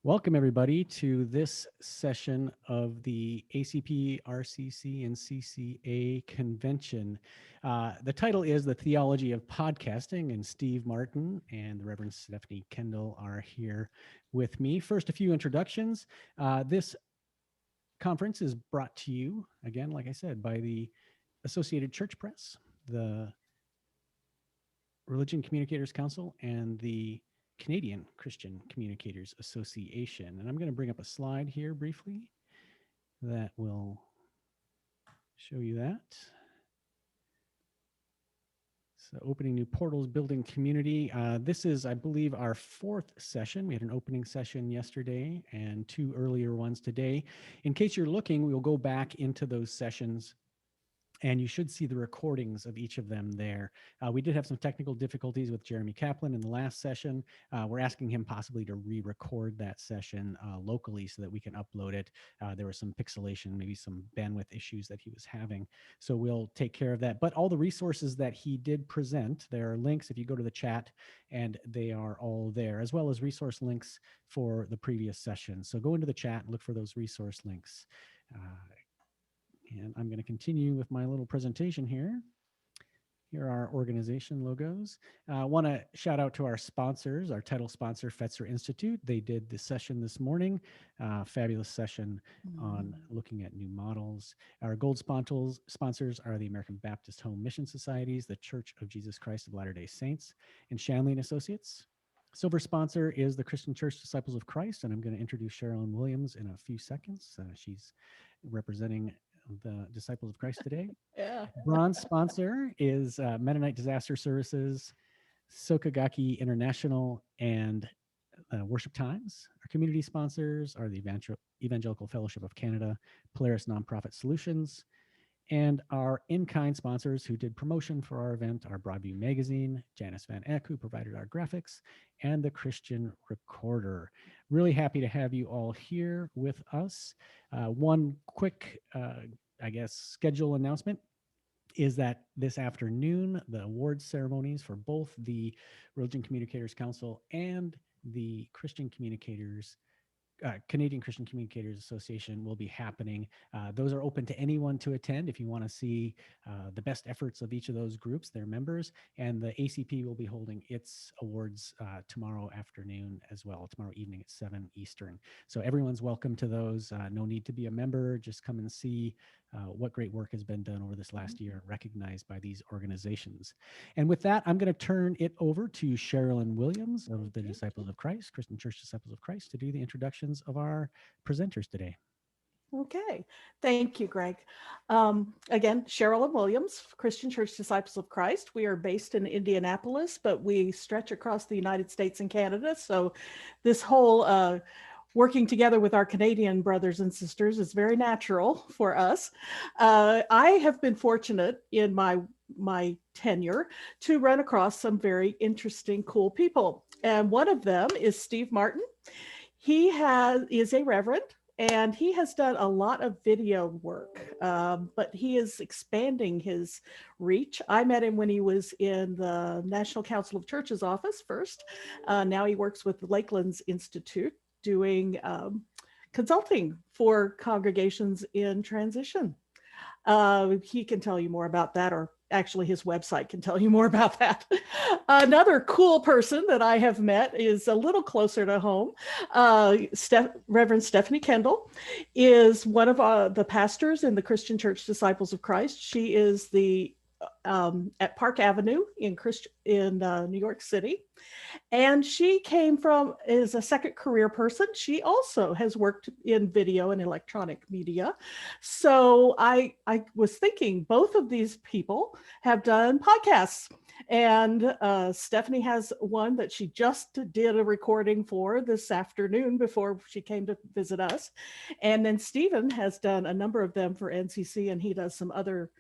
Welcome, everybody, to this session of the ACP, RCC, and CCA convention. The title is The Theology of Podcasting, and Steve Martin and the Reverend Stephanie Kendell are here with me. First, a few introductions. This conference is brought to you, again, like I said, by the Associated Church Press, the Religion Communicators Council, and the Canadian Christian Communicators Association. And I'm going to bring up a slide here briefly that will show you that. So opening new portals, building community. This is, I believe, our fourth session. We had an opening session yesterday and two earlier ones today. In case you're looking, we'll go back into those sessions and you should see the recordings of each of them there. We did have some technical difficulties with Jeremy Kaplan in the last session. We're asking him possibly to re-record that session locally so that we can upload it. There was some pixelation, maybe some bandwidth issues that he was having. So we'll take care of that. But all the resources that he did present, there are links if you go to the chat, and they are all there, as well as resource links for the previous session. So go into the chat and look for those resource links. And I'm going to continue with my little presentation here. Here are our organization logos. I want to shout out to our sponsors, our title sponsor, Fetzer Institute. They did the session this morning, fabulous session on looking at new models. Our gold sponsors are the American Baptist Home Mission Societies, the Church of Jesus Christ of Latter-day Saints, and Shanley and Associates. Silver sponsor is the Christian Church Disciples of Christ, and I'm going to introduce Sherilyn Williams in a few seconds. She's representing the Disciples of Christ today. Yeah. Bronze sponsor is Mennonite Disaster Services, Sokagaki International, and Worship Times. Our community sponsors are the Evangelical Fellowship of Canada, Polaris Nonprofit Solutions, and our in-kind sponsors who did promotion for our event are Broadview Magazine, Janice Van Eck, who provided our graphics, and the Christian Recorder. Really happy to have you all here with us. One quick, schedule announcement is that this afternoon, the awards ceremonies for both the Religion Communicators Council and the Canadian Christian Communicators Association will be happening. Those are open to anyone to attend if you want to see the best efforts of each of those groups, their members, and the ACP will be holding its awards tomorrow afternoon as well, tomorrow evening at 7 Eastern. So everyone's welcome to those. No need to be a member, just come and see what great work has been done over this last year, recognized by these organizations. And with that, I'm going to turn it over to Sherilyn Williams of the Disciples of Christ, Christian Church Disciples of Christ, to do the introductions of our presenters today. Okay. Thank you, Greg. Again, Sherilyn Williams, Christian Church Disciples of Christ. We are based in Indianapolis, but we stretch across the United States and Canada. So this whole working together with our Canadian brothers and sisters is very natural for us. I have been fortunate in my tenure to run across some very interesting, cool people. And one of them is Steve Martin. He is a reverend, and he has done a lot of video work, but he is expanding his reach. I met him when he was in the National Council of Churches office first. Now he works with the Lakelands Institute doing consulting for congregations in transition. He can tell you more about that, or actually his website can tell you more about that. Another cool person that I have met is a little closer to home. Reverend Stephanie Kendell is one of the pastors in the Christian Church Disciples of Christ. She is at Park Avenue in New York City. And she is a second career person. She also has worked in video and electronic media. So I was thinking both of these people have done podcasts. And Stephanie has one that she just did a recording for this afternoon before she came to visit us. And then Stephen has done a number of them for NCC, and he does some other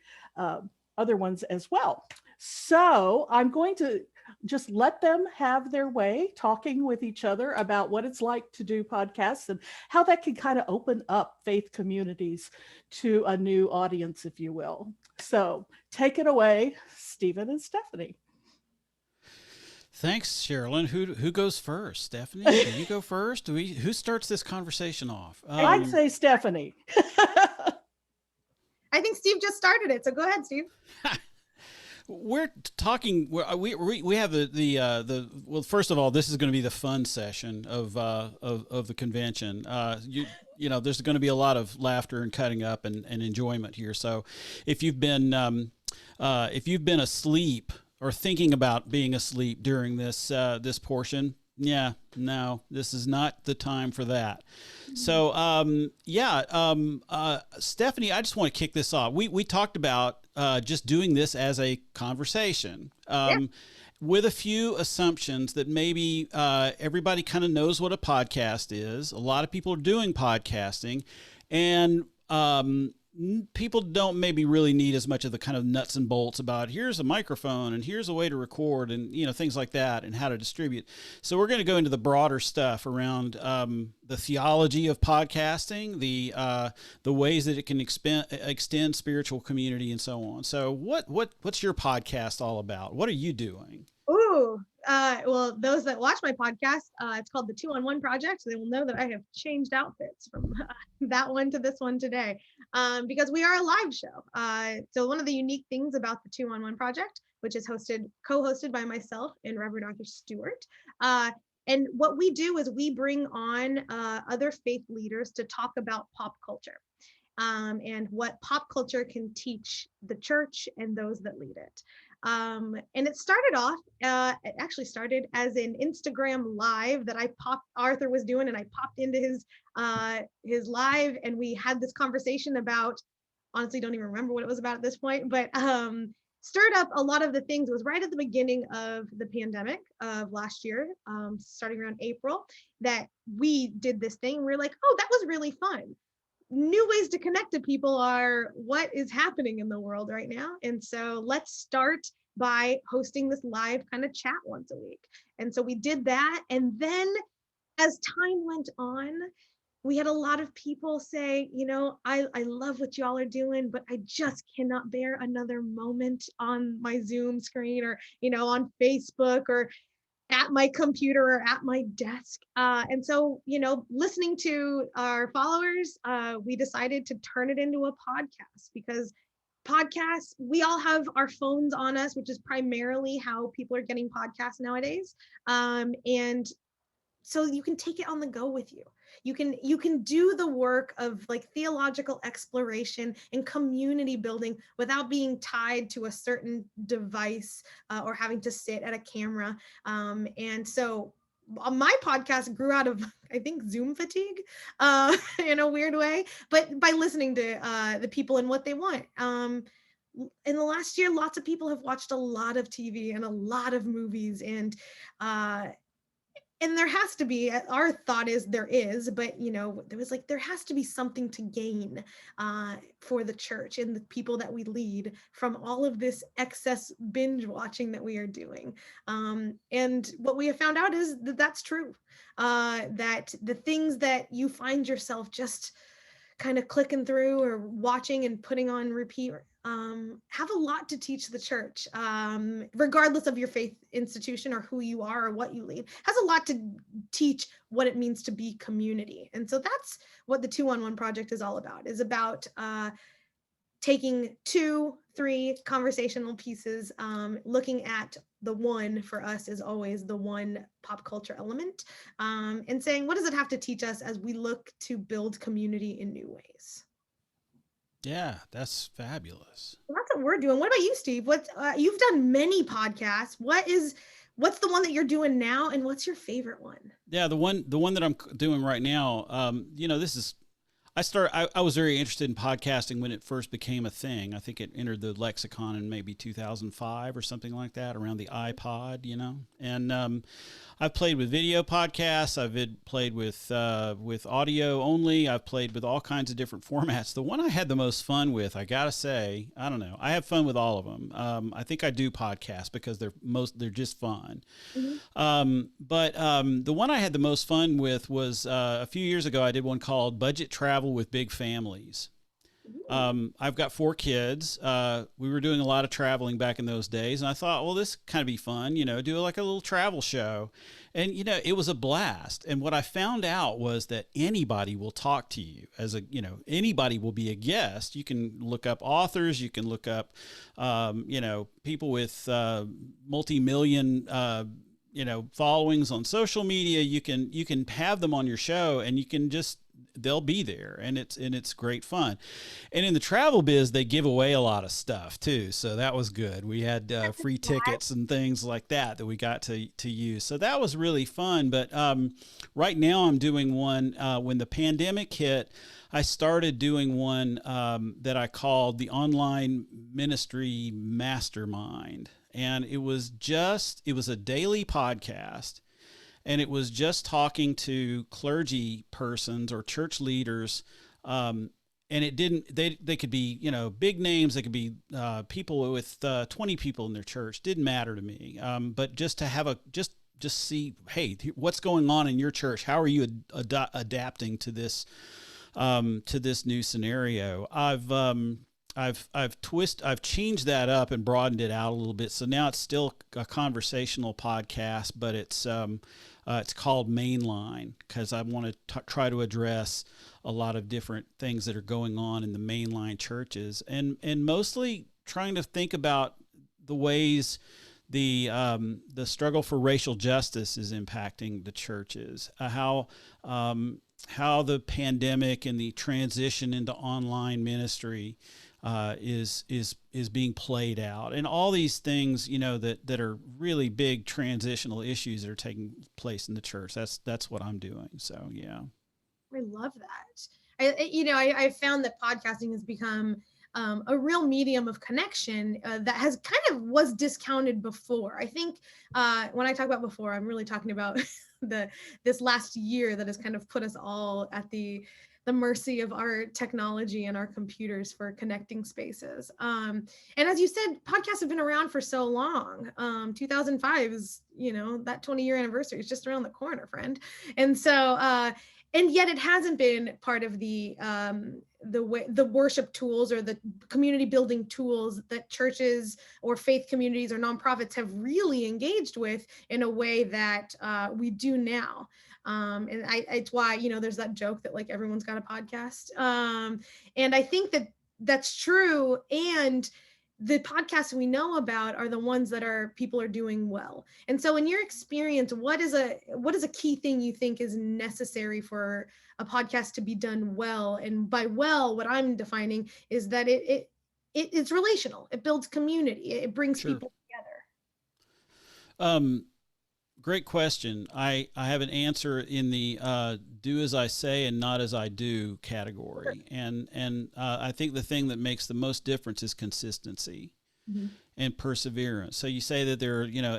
ones as well. So I'm going to just let them have their way talking with each other about what it's like to do podcasts and how that can kind of open up faith communities to a new audience, if you will. So take it away, Stephen and Stephanie. Thanks, Sherilyn. Who goes first? Stephanie, do you go first? Who starts this conversation off? I'd say Stephanie. I think Steve just started it, so go ahead, Steve. We're talking. We have the well. First of all, this is going to be the fun session of the convention. You know, there's going to be a lot of laughter and cutting up and enjoyment here. So, if you've been asleep or thinking about being asleep during this portion, no, this is not the time for that. So, Stephanie, I just want to kick this off. We talked about just doing this as a conversation with a few assumptions that maybe everybody kind of knows what a podcast is. A lot of people are doing podcasting, and people don't maybe really need as much of the kind of nuts and bolts about here's a microphone and here's a way to record and, you know, things like that and how to distribute. So we're going to go into the broader stuff around the theology of podcasting, the ways that it can extend spiritual community and so on. So what's your podcast all about? What are you doing? Ooh, well, those that watch my podcast, it's called the 2-on-1 Project. So they will know that I have changed outfits from that one to this one today, because we are a live show. So one of the unique things about the 2-on-1 Project, which is co-hosted by myself and Reverend Arthur Stewart, and what we do is we bring on other faith leaders to talk about pop culture and what pop culture can teach the church and those that lead it. And it started off, it actually started as an Instagram live that Arthur was doing, and I popped into his live, and we had this conversation about, honestly, don't even remember what it was about at this point, but stirred up a lot of the things. It was right at the beginning of the pandemic of last year, starting around April, that we did this thing. We were like, oh, that was really fun. New ways to connect to people are what is happening in the world right now. And so let's start by hosting this live kind of chat once a week. And so we did that. And then as time went on, we had a lot of people say, you know, I love what y'all are doing, but I just cannot bear another moment on my Zoom screen or, you know, on Facebook or at my computer or at my desk. And so, you know, listening to our followers, we decided to turn it into a podcast, because podcasts, we all have our phones on us, which is primarily how people are getting podcasts nowadays. And so you can take it on the go with you. You can do the work of like theological exploration and community building without being tied to a certain device or having to sit at a camera. And so my podcast grew out of, I think, Zoom fatigue in a weird way, but by listening to the people and what they want. In the last year, lots of people have watched a lot of TV and a lot of movies, and there has to be, our thought is there is, but you know, there was like, there has to be something to gain for the church and the people that we lead from all of this excess binge watching that we are doing. And what we have found out is that that's true, that the things that you find yourself just kind of clicking through or watching and putting on repeat have a lot to teach the church, regardless of your faith institution or who you are or what you lead, has a lot to teach what it means to be community. And so that's what the 2-on-1 Project is all about, is about taking 2-3 conversational pieces, looking at the one, for us is always the one pop culture element, and saying, what does it have to teach us as we look to build community in new ways? Yeah, that's fabulous. Well, that's what we're doing. What about you, Steve? You've done many podcasts. What's the one that you're doing now, and what's your favorite one? Yeah, the one that I'm doing right now, you know, I was very interested in podcasting when it first became a thing. I think it entered the lexicon in maybe 2005 or something like that, around the iPod, you know. And I've played with video podcasts. I've played with audio only. I've played with all kinds of different formats. The one I had the most fun with, I gotta say, I don't know, I have fun with all of them. I think I do podcasts because they're just fun. Mm-hmm. But the one I had the most fun with was a few years ago. I did one called Budget Travel with Big Families. I've got 4 kids. We were doing a lot of traveling back in those days, and I thought, well, this kind of be fun, do like a little travel show. And, it was a blast. And what I found out was that anybody will talk to you anybody will be a guest. You can look up authors, you can look up, people with multi-million, followings on social media. You can have them on your show, and they'll be there, and it's great fun. And in the travel biz, they give away a lot of stuff too, so that was good. We had free tickets and things like that we got to use, so that was really fun. But right now I'm doing one. When the pandemic hit, I started doing one that I called the Online Ministry Mastermind, and it was a daily podcast. And it was just talking to clergy persons or church leaders. And they could be, big names. They could be people with 20 people in their church. Didn't matter to me. But just to just see, hey, what's going on in your church? How are you adapting to this new scenario? I've changed that up and broadened it out a little bit. So now it's still a conversational podcast, but it's called Mainline, because I want to try to address a lot of different things that are going on in the mainline churches, and mostly trying to think about the ways the struggle for racial justice is impacting the churches, how the pandemic and the transition into online ministry is being played out, and all these things, that are really big transitional issues that are taking place in the church. That's what I'm doing. So, yeah. I love that. I found that podcasting has become a real medium of connection that has kind of was discounted before. I think when I talk about before, I'm really talking about this last year that has kind of put us all at the mercy of our technology and our computers for connecting spaces. And as you said, podcasts have been around for so long. 2005 is, that 20-year anniversary is just around the corner, friend. And so, and yet it hasn't been part of the worship tools or the community building tools that churches or faith communities or nonprofits have really engaged with in a way that we do now. And it's why, there's that joke that like everyone's got a podcast. And I think that that's true. And the podcasts we know about are the ones that people are doing well. And so in your experience, what is a key thing you think is necessary for a podcast to be done well? And by well, what I'm defining is that it's relational. It builds community. It brings people together. Great question. I have an answer in the do as I say and not as I do category. And I think the thing that makes the most difference is consistency and perseverance. So you say that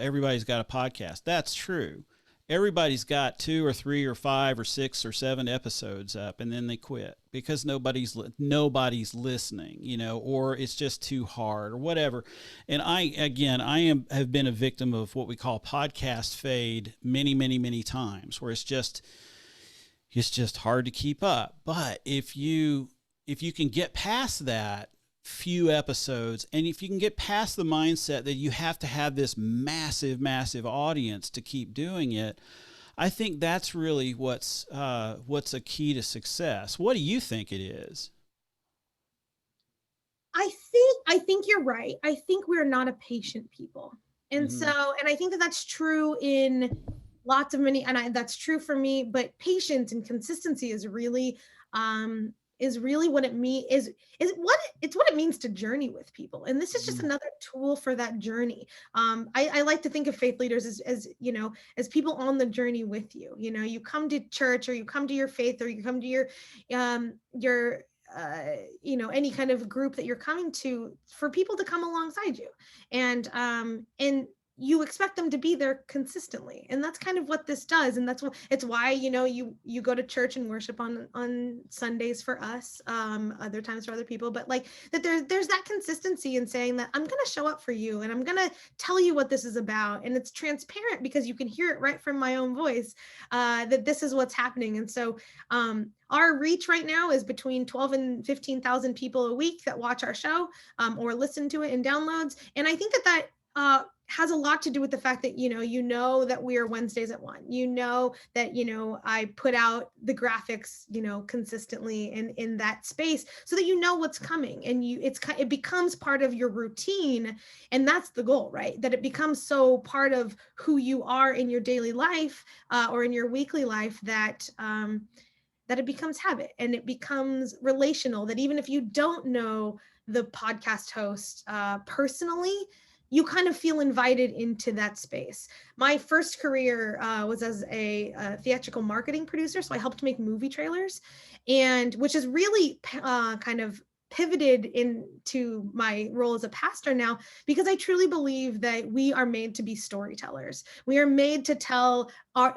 everybody's got a podcast. That's true. Everybody's got 2 or 3 or 5 or 6 or 7 episodes up, and then they quit because nobody's listening, or it's just too hard or whatever. And I have been a victim of what we call podcast fade many, many, many times, where it's just hard to keep up. But if you can get past that few episodes, and if you can get past the mindset that you have to have this massive, massive audience to keep doing it, I think that's really what's a key to success. What do you think it is? I think you're right. I think we're not a patient people. And so, and I think that that's true in lots of that's true for me, but patience and consistency is really what it means it's what it means to journey with people. And this is just another tool for that journey. I like to think of faith leaders as people on the journey with you. You come to church, or you come to your faith, or you come to your any kind of group that you're coming to, for people to come alongside you. And you expect them to be there consistently. And that's kind of what this does. And it's why, you go to church and worship on Sundays for us, other times for other people, but like that there's that consistency in saying that I'm going to show up for you and I'm going to tell you what this is about. And it's transparent because you can hear it right from my own voice, that this is what's happening. And so, our reach right now is between 12 and 15,000 people a week that watch our show, or listen to it in downloads. And I think that has a lot to do with the fact that, that we are Wednesdays at 1, that, I put out the graphics, consistently in that space so that what's coming, and it becomes part of your routine. And that's the goal, right? That it becomes so part of who you are in your daily life, or in your weekly life, that it becomes habit and it becomes relational, that even if you don't know the podcast host personally, you kind of feel invited into that space. My first career was as a theatrical marketing producer. So I helped make movie trailers, and which is really kind of pivoted into my role as a pastor now, because I truly believe that we are made to be storytellers. We are made to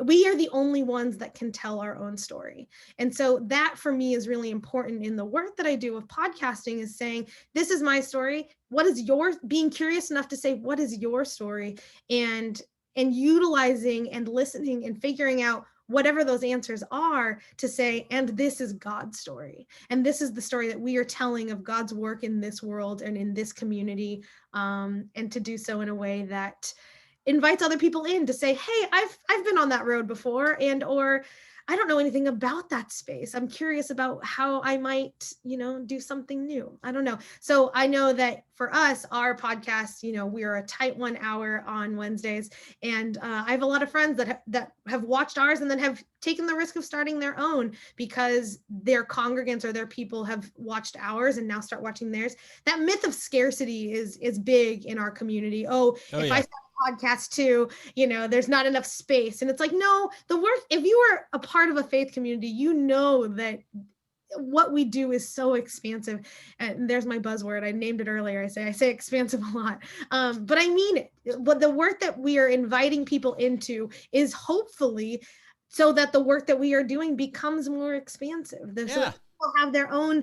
we are the only ones that can tell our own story. And so that for me is really important in the work that I do of podcasting, is saying, this is my story. What is yours? Being curious enough to say, what is your story? And utilizing and listening and figuring out whatever those answers are, to say, and this is God's story. And this is the story that we are telling of God's work in this world and in this community. And to do so in a way that invites other people in to say, hey, I've been on that road before, or I don't know anything about that space. I'm curious about how I might, do something new. I don't know. So I know that for us, our podcast, we are a tight 1 hour on Wednesdays. And I have a lot of friends that have watched ours and then have taken the risk of starting their own because their congregants or their people have watched ours and now start watching theirs. That myth of scarcity is big in our community. If yeah. I podcast too, there's not enough space. And it's like, no, the work, if you are a part of a faith community, that what we do is so expansive. And there's my buzzword. I named it earlier. I say expansive a lot. But I mean it. But the work that we are inviting people into is hopefully so that the work that we are doing becomes more expansive. So that people have their own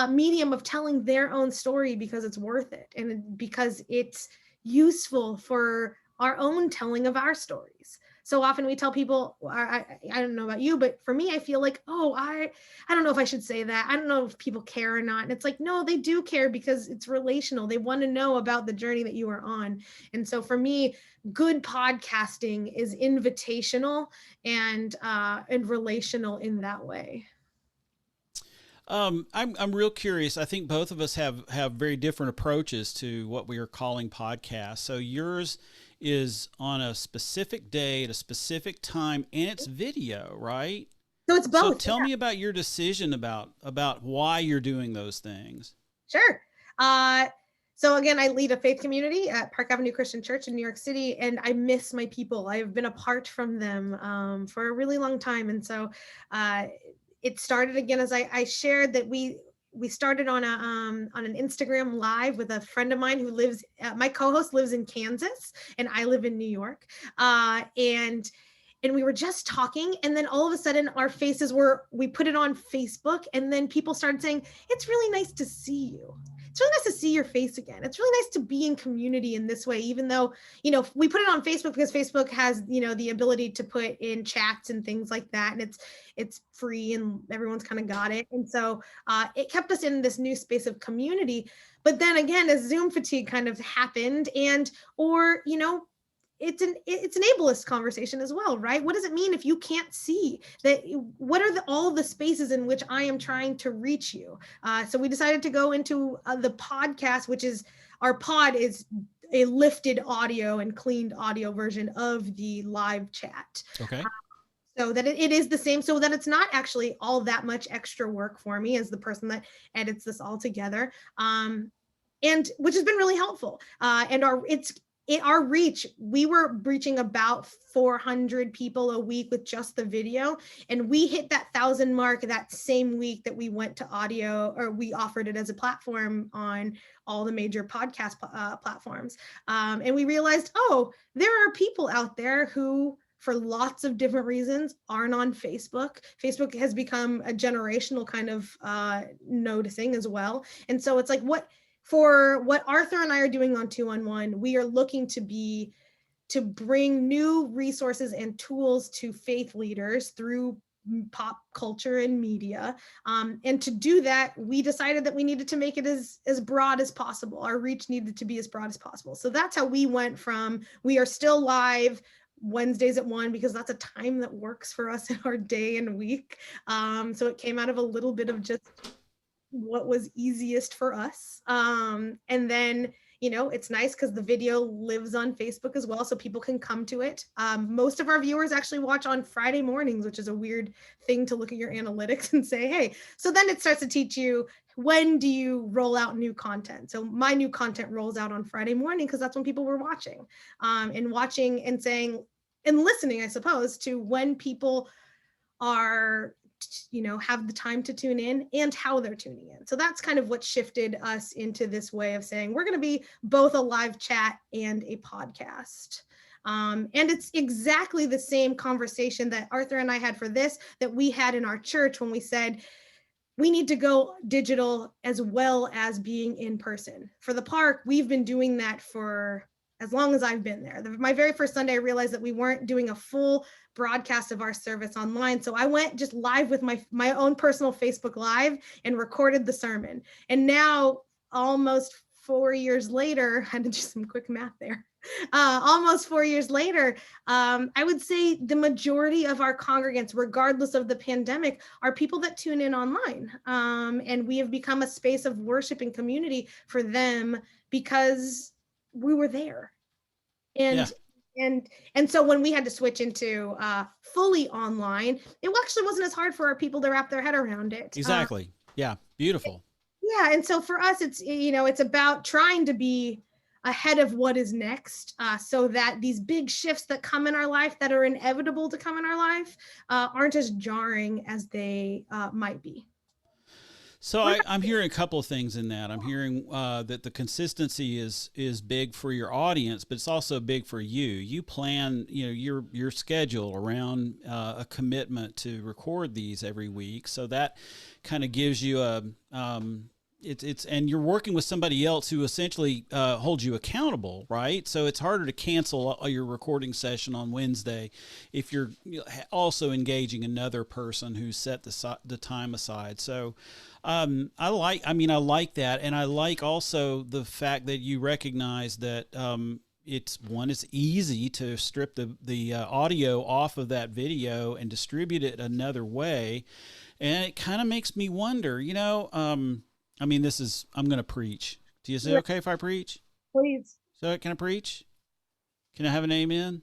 medium of telling their own story because it's worth it. And because it's useful for our own telling of our stories. So often we tell people, I don't know about you, but for me, I feel like, I don't know if I should say that. I don't know if people care or not. And it's like, no, they do care because it's relational. They want to know about the journey that you are on. And so for me, good podcasting is invitational and relational in that way. I'm real curious. I think both of us have very different approaches to what we are calling podcasts. So yours is on a specific day at a specific time, and it's video, right? So it's both. So tell me about your decision about why you're doing those things. Sure. So again, I lead a faith community at Park Avenue Christian Church in New York City, and I miss my people. I have been apart from them for a really long time, and so it started again as I shared that we started on an Instagram live with a friend of mine who lives, my co-host lives in Kansas and I live in New York. And we were just talking, and then all of a sudden our faces we put it on Facebook, and then people started saying, it's really nice to see you. It's really nice to see your face again. It's really nice to be in community in this way, even though, we put it on Facebook because Facebook has, the ability to put in chats and things like that. And it's free and everyone's kind of got it. And so it kept us in this new space of community. But then again, as Zoom fatigue kind of happened it's an ableist conversation as well, right? What does it mean if you can't see that? What are all the spaces in which I am trying to reach you? So we decided to go into the podcast, which is our pod is a lifted audio and cleaned audio version of the live chat. Okay. So that it is the same, so that it's not actually all that much extra work for me as the person that edits this all together. And which has been really helpful. And our reach, we were reaching about 400 people a week with just the video. And we hit that 1,000 mark that same week that we went to audio, or we offered it as a platform on all the major podcast platforms. And we realized, oh, there are people out there who, for lots of different reasons, aren't on Facebook. Facebook has become a generational kind of noticing as well. And so it's like, for what Arthur and I are doing on 211, we are looking to bring new resources and tools to faith leaders through pop culture and media. And to do that, we decided that we needed to make it as broad as possible. Our reach needed to be as broad as possible. So that's how we went from, we are still live Wednesdays at 1 because that's a time that works for us in our day and week. So it came out of a little bit of just what was easiest for us. And then, it's nice because the video lives on Facebook as well, so people can come to it. Most of our viewers actually watch on Friday mornings, which is a weird thing to look at your analytics and say, hey, so then it starts to teach you, when do you roll out new content? So my new content rolls out on Friday morning because that's when people were watching and saying and listening, I suppose, to when people are, have the time to tune in and how they're tuning in. So that's kind of what shifted us into this way of saying, we're going to be both a live chat and a podcast. And it's exactly the same conversation that Arthur and I had for this, that we had in our church when we said, we need to go digital as well as being in person. For the park, we've been doing that for as long as I've been there. My very first Sunday, I realized that we weren't doing a full broadcast of our service online. So I went just live with my own personal Facebook Live and recorded the sermon. And now, almost 4 years later, I had to do some quick math there. Almost 4 years later, I would say the majority of our congregants, regardless of the pandemic, are people that tune in online. And we have become a space of worship and community for them because we were there. And so when we had to switch into fully online, it actually wasn't as hard for our people to wrap their head around it. Exactly. Yeah. Beautiful. Yeah. And so for us, it's, it's about trying to be ahead of what is next, so that these big shifts that come in our life, that are inevitable to come in our life, aren't as jarring as they might be. So I'm hearing a couple of things in that. I'm hearing that the consistency is big for your audience, but it's also big for you. You plan, your schedule around a commitment to record these every week. So that kind of gives you and you're working with somebody else who essentially holds you accountable, right? So it's harder to cancel your recording session on Wednesday if you're also engaging another person who set the time aside. So I like that. And I like also the fact that you recognize that it's easy to strip the audio off of that video and distribute it another way. And it kind of makes me wonder, I'm going to preach. Is it okay if I preach? Please. So can I preach? Can I have an amen?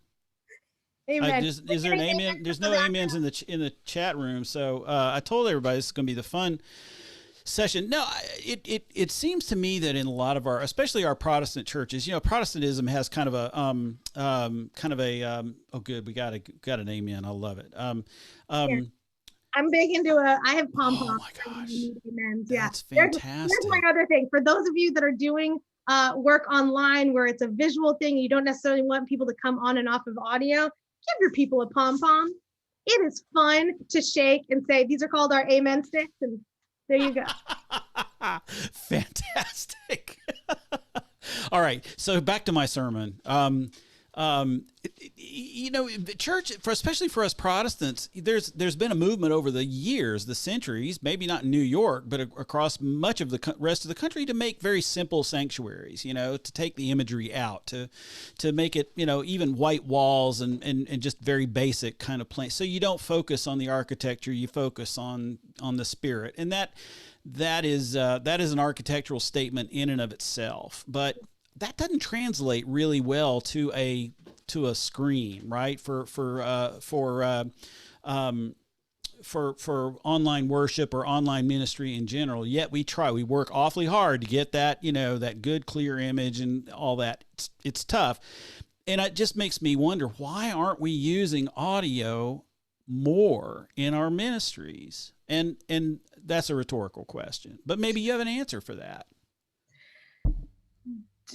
Amen. Is there an amen? There's no amens in the chat room. So I told everybody this is going to be the fun session. No, it seems to me that in a lot of especially our Protestant churches, Protestantism has kind of a oh good, we got an amen. I love it. I'm big into I have pom-poms. Oh my gosh. Yeah. That's fantastic. Here's my other thing. For those of you that are doing work online where it's a visual thing, you don't necessarily want people to come on and off of audio, give your people a pom-pom. It is fun to shake and say, these are called our amen sticks. And there you go. Fantastic. All right. So back to my sermon. The church, especially for us Protestants, there's been a movement over the years, the centuries, maybe not in New York, but across much of the rest of the country, to make very simple sanctuaries, to take the imagery out, to make it, even white walls and just very basic kind of plan. So you don't focus on the architecture, you focus on the spirit. And that is an architectural statement in and of itself. But that doesn't translate really well to a screen, right? For online worship or online ministry in general. Yet we work awfully hard to get that, that good, clear image and all that it's tough. And it just makes me wonder, why aren't we using audio more in our ministries? And that's a rhetorical question, but maybe you have an answer for that.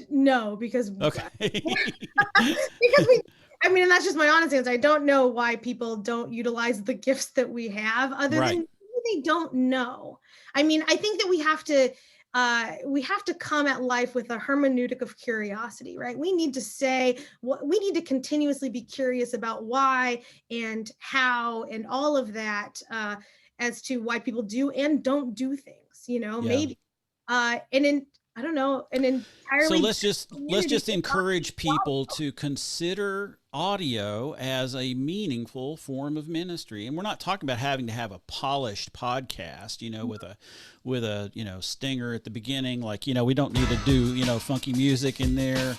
No, because Okay. I mean, and that's just my honest answer. I don't know why people don't utilize the gifts that we have, other Right. than they don't know. I mean, I think that we have to come at life with a hermeneutic of curiosity, right? We need to say what we need to continuously be curious about why and how and all of that, as to why people do and don't do things, Yeah. maybe, and in, I don't know, an So entirely let's just community encourage people to consider audio as a meaningful form of ministry. And we're not talking about having to have a polished podcast, with a stinger at the beginning. Like, we don't need to do, funky music in there.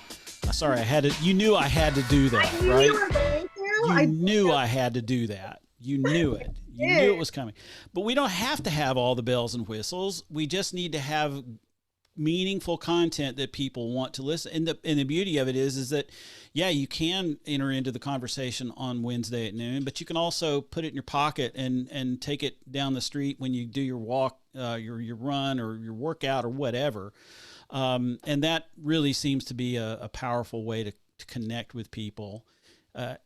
Sorry, you knew I had to do that, I knew right? you were going to. You knew I had to do that. You knew it. You knew it was coming. But we don't have to have all the bells and whistles. We just need to have meaningful content that people want to listen. And the beauty of it is that, yeah, you can enter into the conversation on Wednesday at noon, but you can also put it in your pocket and take it down the street when you do your walk, your run or your workout or whatever. And that really seems to be a powerful way to connect with people.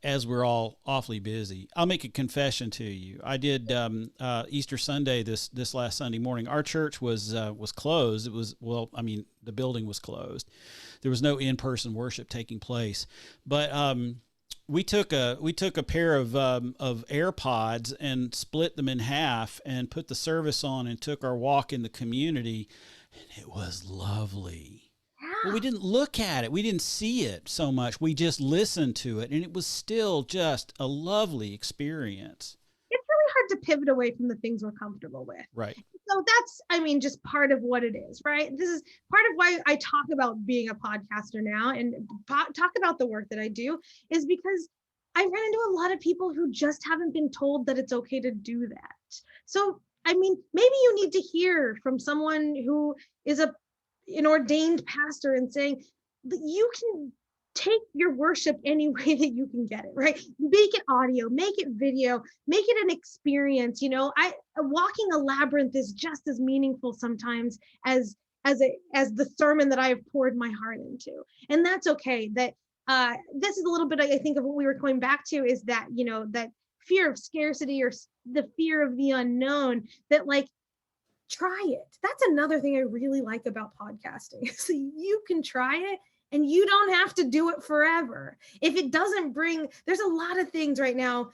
As we're all awfully busy. I'll make a confession to you. I did Easter Sunday this last Sunday morning. Our church was closed. It was, the building was closed. There was no in-person worship taking place. But we took a pair of AirPods and split them in half and put the service on and took our walk in the community, and it was lovely. Well, we didn't look at it. We didn't see it so much. We just listened to it, and it was still just a lovely experience. It's really hard to pivot away from the things we're comfortable with. Right. So that's, just part of what it is, right? This is part of why I talk about being a podcaster now and talk about the work that I do, is because I run into a lot of people who just haven't been told that it's okay to do that. So, maybe you need to hear from someone who is an ordained pastor and saying that you can take your worship any way that you can get it, right? Make it audio, make it video, make it an experience. Walking a labyrinth is just as meaningful sometimes as the sermon that I have poured my heart into. And that's okay. That this is a little bit, I think, of what we were going back to, is that, that fear of scarcity or the fear of the unknown, that try it. That's another thing I really like about podcasting. So you can try it and you don't have to do it forever. If it doesn't there's a lot of things right now.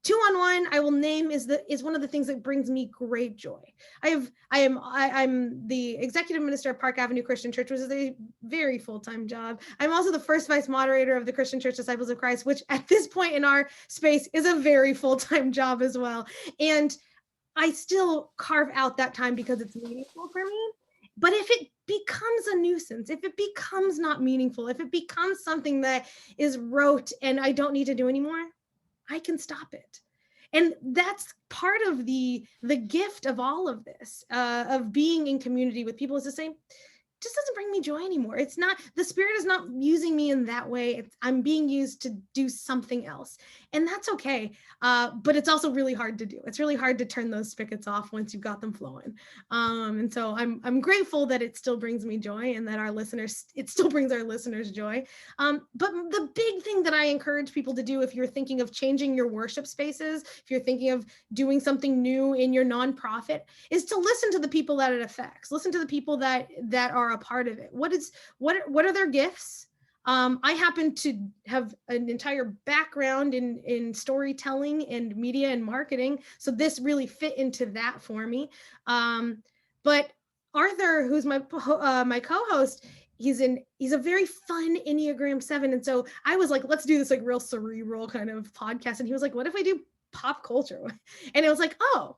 2-on-1, I will name, is one of the things that brings me great joy. I'm the executive minister of Park Avenue Christian Church, which is a very full-time job. I'm also the first vice moderator of the Christian Church Disciples of Christ, which at this point in our space is a very full-time job as well. And I still carve out that time because it's meaningful for me. But if it becomes a nuisance, if it becomes not meaningful, if it becomes something that is rote and I don't need to do anymore, I can stop it. And that's part of the gift of all of this, of being in community with people, is to say, just doesn't bring me joy anymore. It's not, the Spirit is not using me in that way. I'm being used to do something else. And that's okay. But it's also really hard to do. It's really hard to turn those spigots off once you've got them flowing. And so I'm grateful that it still brings me joy, and that it still brings our listeners joy. But the big thing that I encourage people to do, if you're thinking of changing your worship spaces, if you're thinking of doing something new in your nonprofit, is to listen to the people that it affects. Listen to the people that are a part of it. What are their gifts? I happen to have an entire background in storytelling and media and marketing, so this really fit into that for me. But Arthur, who's my co-host, he's a very fun Enneagram 7, and so I was like, let's do this real cerebral kind of podcast, and he was like, what if I do pop culture? And it was like, oh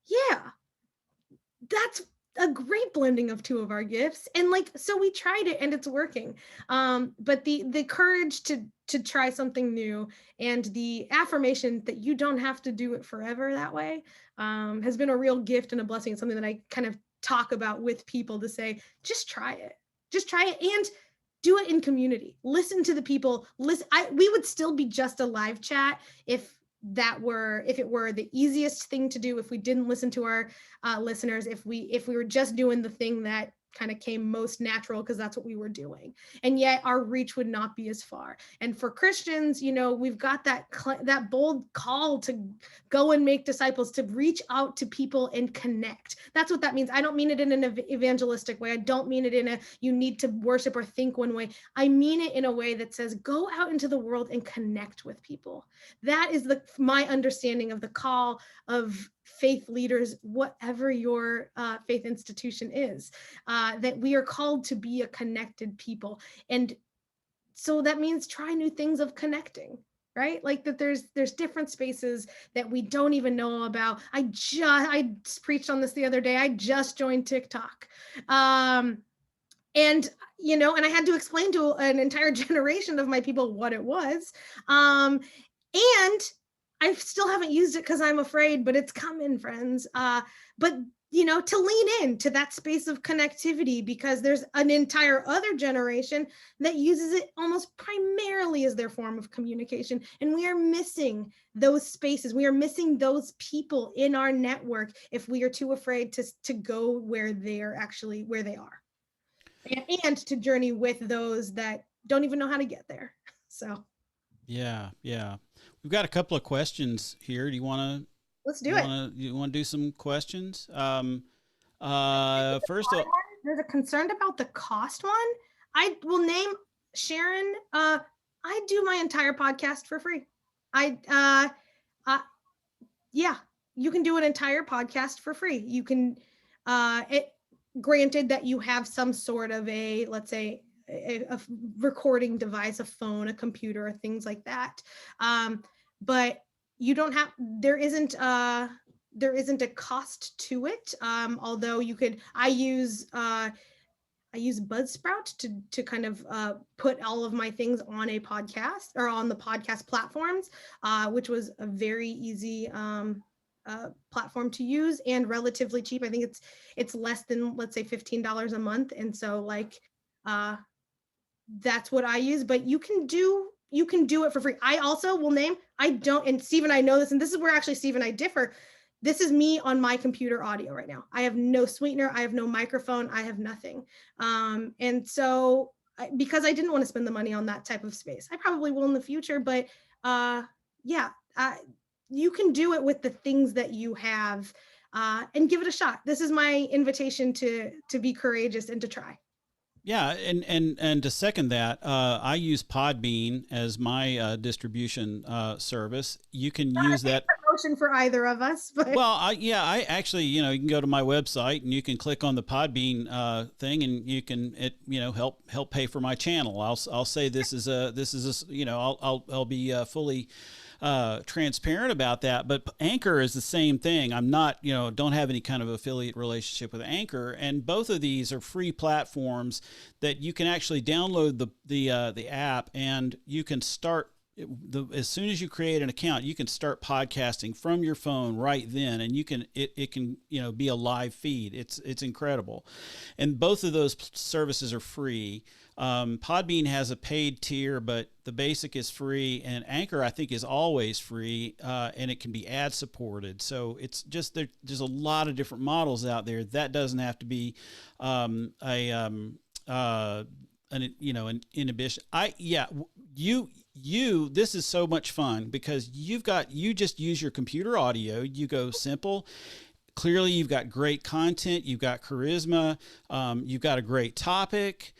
yeah, that's a great blending of two of our gifts. And so we tried it and it's working. But the courage to try something new and the affirmation that you don't have to do it forever that way has been a real gift and a blessing. It's something that I kind of talk about with people, to say, just try it and do it in community. Listen to the people. Listen. We would still be just a live chat if it were the easiest thing to do, if we didn't listen to our listeners, if we were just doing the thing that kind of came most natural because that's what we were doing, and yet our reach would not be as far. And for Christians, we've got that bold call to go and make disciples, to reach out to people and connect. That's what that means. I don't mean it in an evangelistic way. I don't mean it in a you need to worship or think one way. I mean it in a way that says go out into the world and connect with people. That is my understanding of the call of faith leaders, whatever your faith institution is, that we are called to be a connected people. And so that means try new things of connecting, right? Like that there's different spaces that we don't even know about. I preached on this the other day. I just joined TikTok. And I had to explain to an entire generation of my people what it was. And I still haven't used it because I'm afraid, but it's coming, friends. But to lean into that space of connectivity, because there's an entire other generation that uses it almost primarily as their form of communication. And we are missing those spaces. We are missing those people in our network if we are too afraid to go where they are, and to journey with those that don't even know how to get there. So. Yeah. We've got a couple of questions here. Do you want to? Let's do it. You want to do some questions? First of all, there's a concern about the cost one. I will name Sharon. I do my entire podcast for free. Yeah, you can do an entire podcast for free. You can, granted that you have some sort of let's say, a recording device, a phone, a computer, things like that. But you don't have, there isn't a cost to it. Although I use Buzzsprout to kind of put all of my things on a podcast or on the podcast platforms, which was a very easy platform to use and relatively cheap. I think it's less than, let's say, $15 a month. And so that's what I use, but you can do it for free. I also will name, and Steve and I know this, and this is where actually Steve and I differ. This is me on my computer audio right now. I have no sweetener. I have no microphone. I have nothing. And so because I didn't want to spend the money on that type of space, I probably will in the future, but you can do it with the things that you have and give it a shot. This is my invitation to be courageous and to try. Yeah, and to second that, I use Podbean as my distribution service. You can use that promotion for either of us. But. Well, I actually, you can go to my website and you can click on the Podbean thing, and you can help pay for my channel. I'll say this is I'll be fully transparent about that, but Anchor is the same thing. I'm not, don't have any kind of affiliate relationship with Anchor, and both of these are free platforms that you can actually download the app, and you can start as soon as you create an account, you can start podcasting from your phone right then, and it can be a live feed. It's incredible, and both of those services are free. Podbean has a paid tier, but the basic is free, and Anchor, I think, is always free, and it can be ad supported. So it's just there's a lot of different models out there. That doesn't have to be an inhibition. This is so much fun because you just use your computer audio. You go simple. Clearly, you've got great content. You've got charisma. You've got a great topic.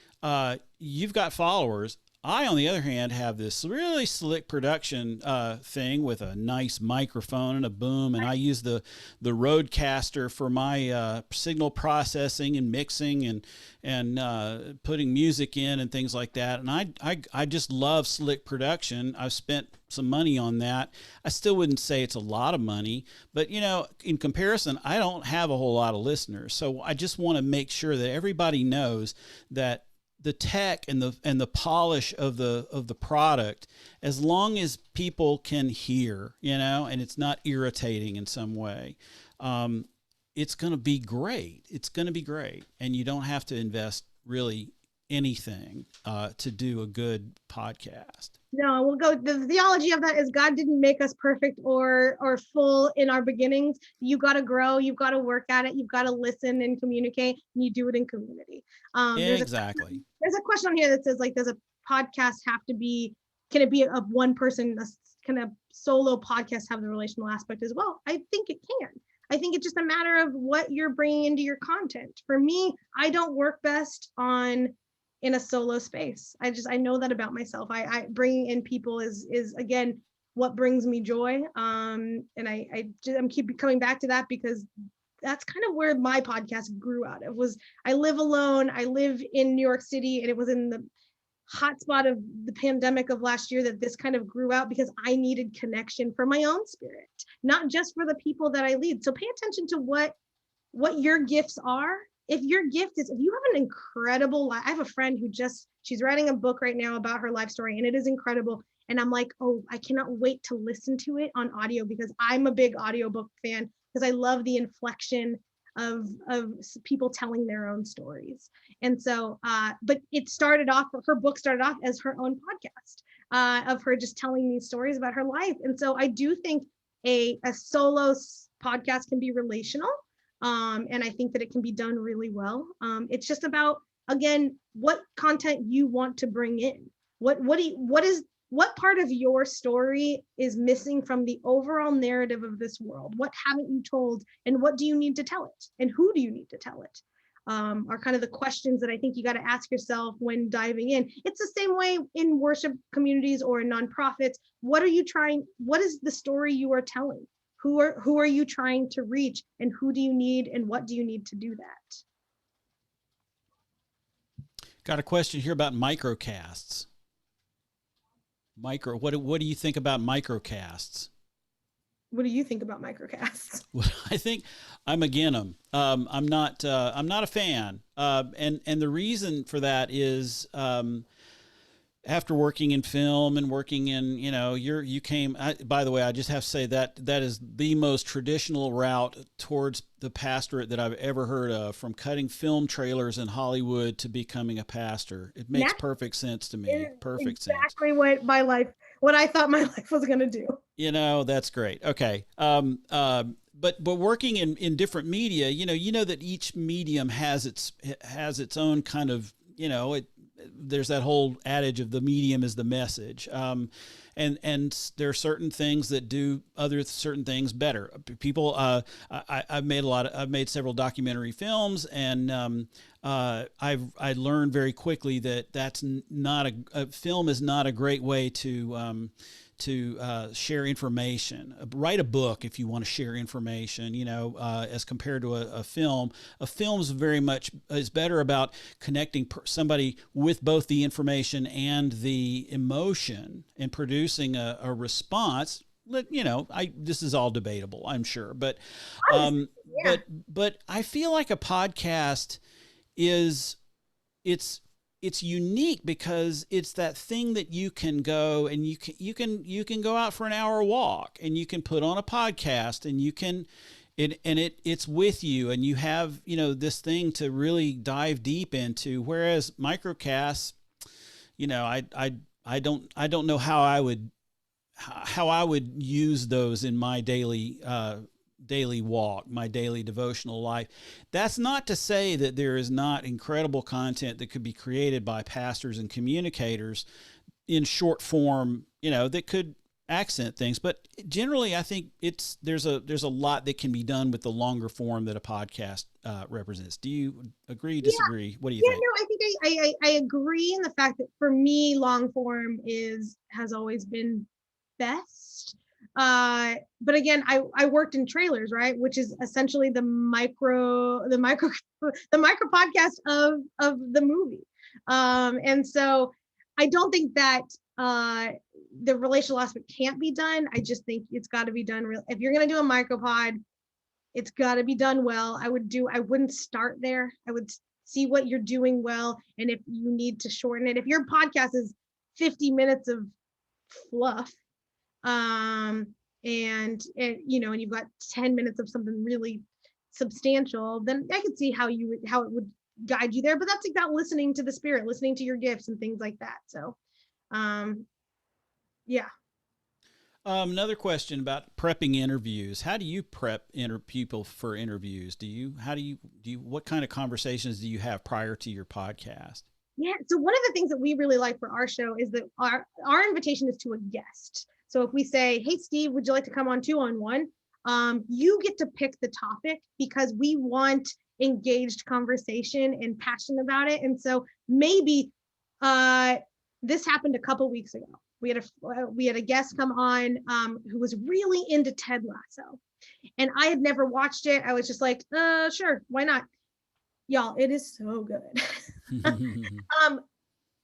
You've got followers. I, on the other hand, have this really slick production thing with a nice microphone and a boom, and I use the Rodecaster for my signal processing and mixing and putting music in and things like that. And I just love slick production. I've spent some money on that. I still wouldn't say it's a lot of money, but in comparison, I don't have a whole lot of listeners. So I just want to make sure that everybody knows that the tech and the polish of the product, as long as people can hear, and it's not irritating in some way, it's going to be great. It's going to be great. And you don't have to invest really anything to do a good podcast. No, we'll go. The theology of that is God didn't make us perfect or full in our beginnings. You got to grow. You've got to work at it. You've got to listen and communicate, and you do it in community. Exactly. There's a question on here that says, like, does a podcast have to be? Can it be of one person? Can a solo podcast have the relational aspect as well? I think it can. I think it's just a matter of what you're bringing into your content. For me, I don't work best in a solo space. I know that about myself. I bringing in people is again what brings me joy. And I'm keep coming back to that because that's kind of where my podcast grew out of. I live alone. I live in New York City, and it was in the hotspot of the pandemic of last year that this kind of grew out because I needed connection for my own spirit, not just for the people that I lead. So pay attention to what your gifts are. If you have an incredible life, I have a friend who she's writing a book right now about her life story, and it is incredible. And I'm like, oh, I cannot wait to listen to it on audio because I'm a big audiobook fan because I love the inflection of people telling their own stories. And so, but her book started off as her own podcast of her just telling these stories about her life. And so I do think a solo podcast can be relational. And I think that it can be done really well. It's just about, again, what content you want to bring in. What part of your story is missing from the overall narrative of this world? What haven't you told, and what do you need to tell it? And who do you need to tell it? Are kind of the questions that I think you got to ask yourself when diving in. It's the same way in worship communities or in nonprofits. What is the story you are telling? Who are you trying to reach, and who do you need, and what do you need to do that? Got a question here about microcasts. What do you think about microcasts? What do you think about microcasts? Well, I think I'm against them. I'm not a fan. And the reason for that is, after working in film and working in, by the way, I just have to say that is the most traditional route towards the pastorate that I've ever heard of, from cutting film trailers in Hollywood to becoming a pastor. It makes perfect sense to me. Perfect sense. Exactly what I thought my life was going to do. That's great. Okay. But working in different media, that each medium has its own kind of, there's that whole adage of the medium is the message. And there are certain things that do certain things better. People, I've made several documentary films, and I learned very quickly that that's not a film is not a great way to share information. Write a book if you want to share information, as compared to a film. A film is better about connecting somebody with both the information and the emotion and producing a response. This is all debatable, I'm sure, but I feel like a podcast it's unique because it's that thing that you can go and you can go out for an hour walk, and you can put on a podcast, and it's with you, and you have, this thing to really dive deep into. Whereas microcasts, I don't know how I would use those in my daily walk, my daily devotional life. That's not to say that there is not incredible content that could be created by pastors and communicators in short form, that could accent things. But generally, I think there's a lot that can be done with the longer form that a podcast represents. Do you agree, disagree? Yeah. What do you think? No, I think I agree in the fact that for me, long form has always been best. But again, I worked in trailers, right? Which is essentially the micro podcast of the movie. And so I don't think that the relational aspect can't be done. I just think it's got to be done real. If you're going to do a micropod, it's got to be done well. I wouldn't start there. I would see what you're doing well. And if you need to shorten it, if your podcast is 50 minutes of fluff, and you've got 10 minutes of something really substantial, then I could see how it would guide you there, but that's about listening to the Spirit, listening to your gifts and things like that. So, yeah. Another question about prepping interviews. How do you prep people for interviews? What kind of conversations do you have prior to your podcast? Yeah. So one of the things that we really like for our show is that our invitation is to a guest. So if we say, hey, Steve, would you like to come on 2-on-1? You get to pick the topic because we want engaged conversation and passion about it. And so maybe this happened a couple weeks ago. We had a guest come on who was really into Ted Lasso, and I had never watched it. I was just like, sure, why not? Y'all, it is so good.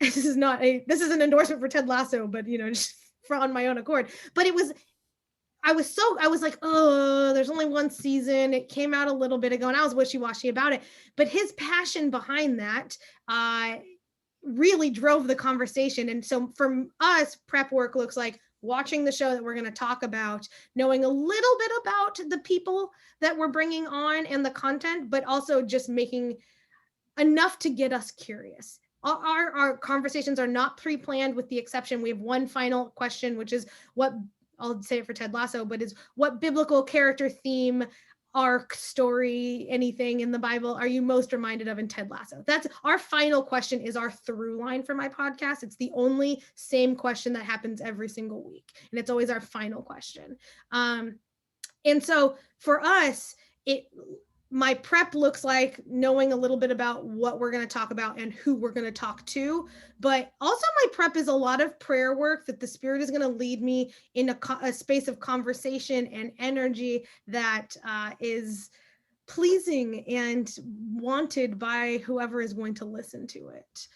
This is an endorsement for Ted Lasso, but just on my own accord. But I was like, oh, there's only one season. It came out a little bit ago, and I was wishy-washy about it. But his passion behind that really drove the conversation. And so for us, prep work looks like watching the show that we're going to talk about, knowing a little bit about the people that we're bringing on and the content, but also just making enough to get us curious. Our conversations are not pre-planned, with the exception we have one final question, which is what, I'll say it for Ted Lasso, but is what biblical character, theme, arc, story, anything in the Bible are you most reminded of in Ted Lasso? That's our final question, is our through line for my podcast. It's the only same question that happens every single week, and it's always our final question. And so for us, my prep looks like knowing a little bit about what we're going to talk about and who we're going to talk to. But also my prep is a lot of prayer work that the Spirit is going to lead me in a space of conversation and energy that is pleasing and wanted by whoever is going to listen to it.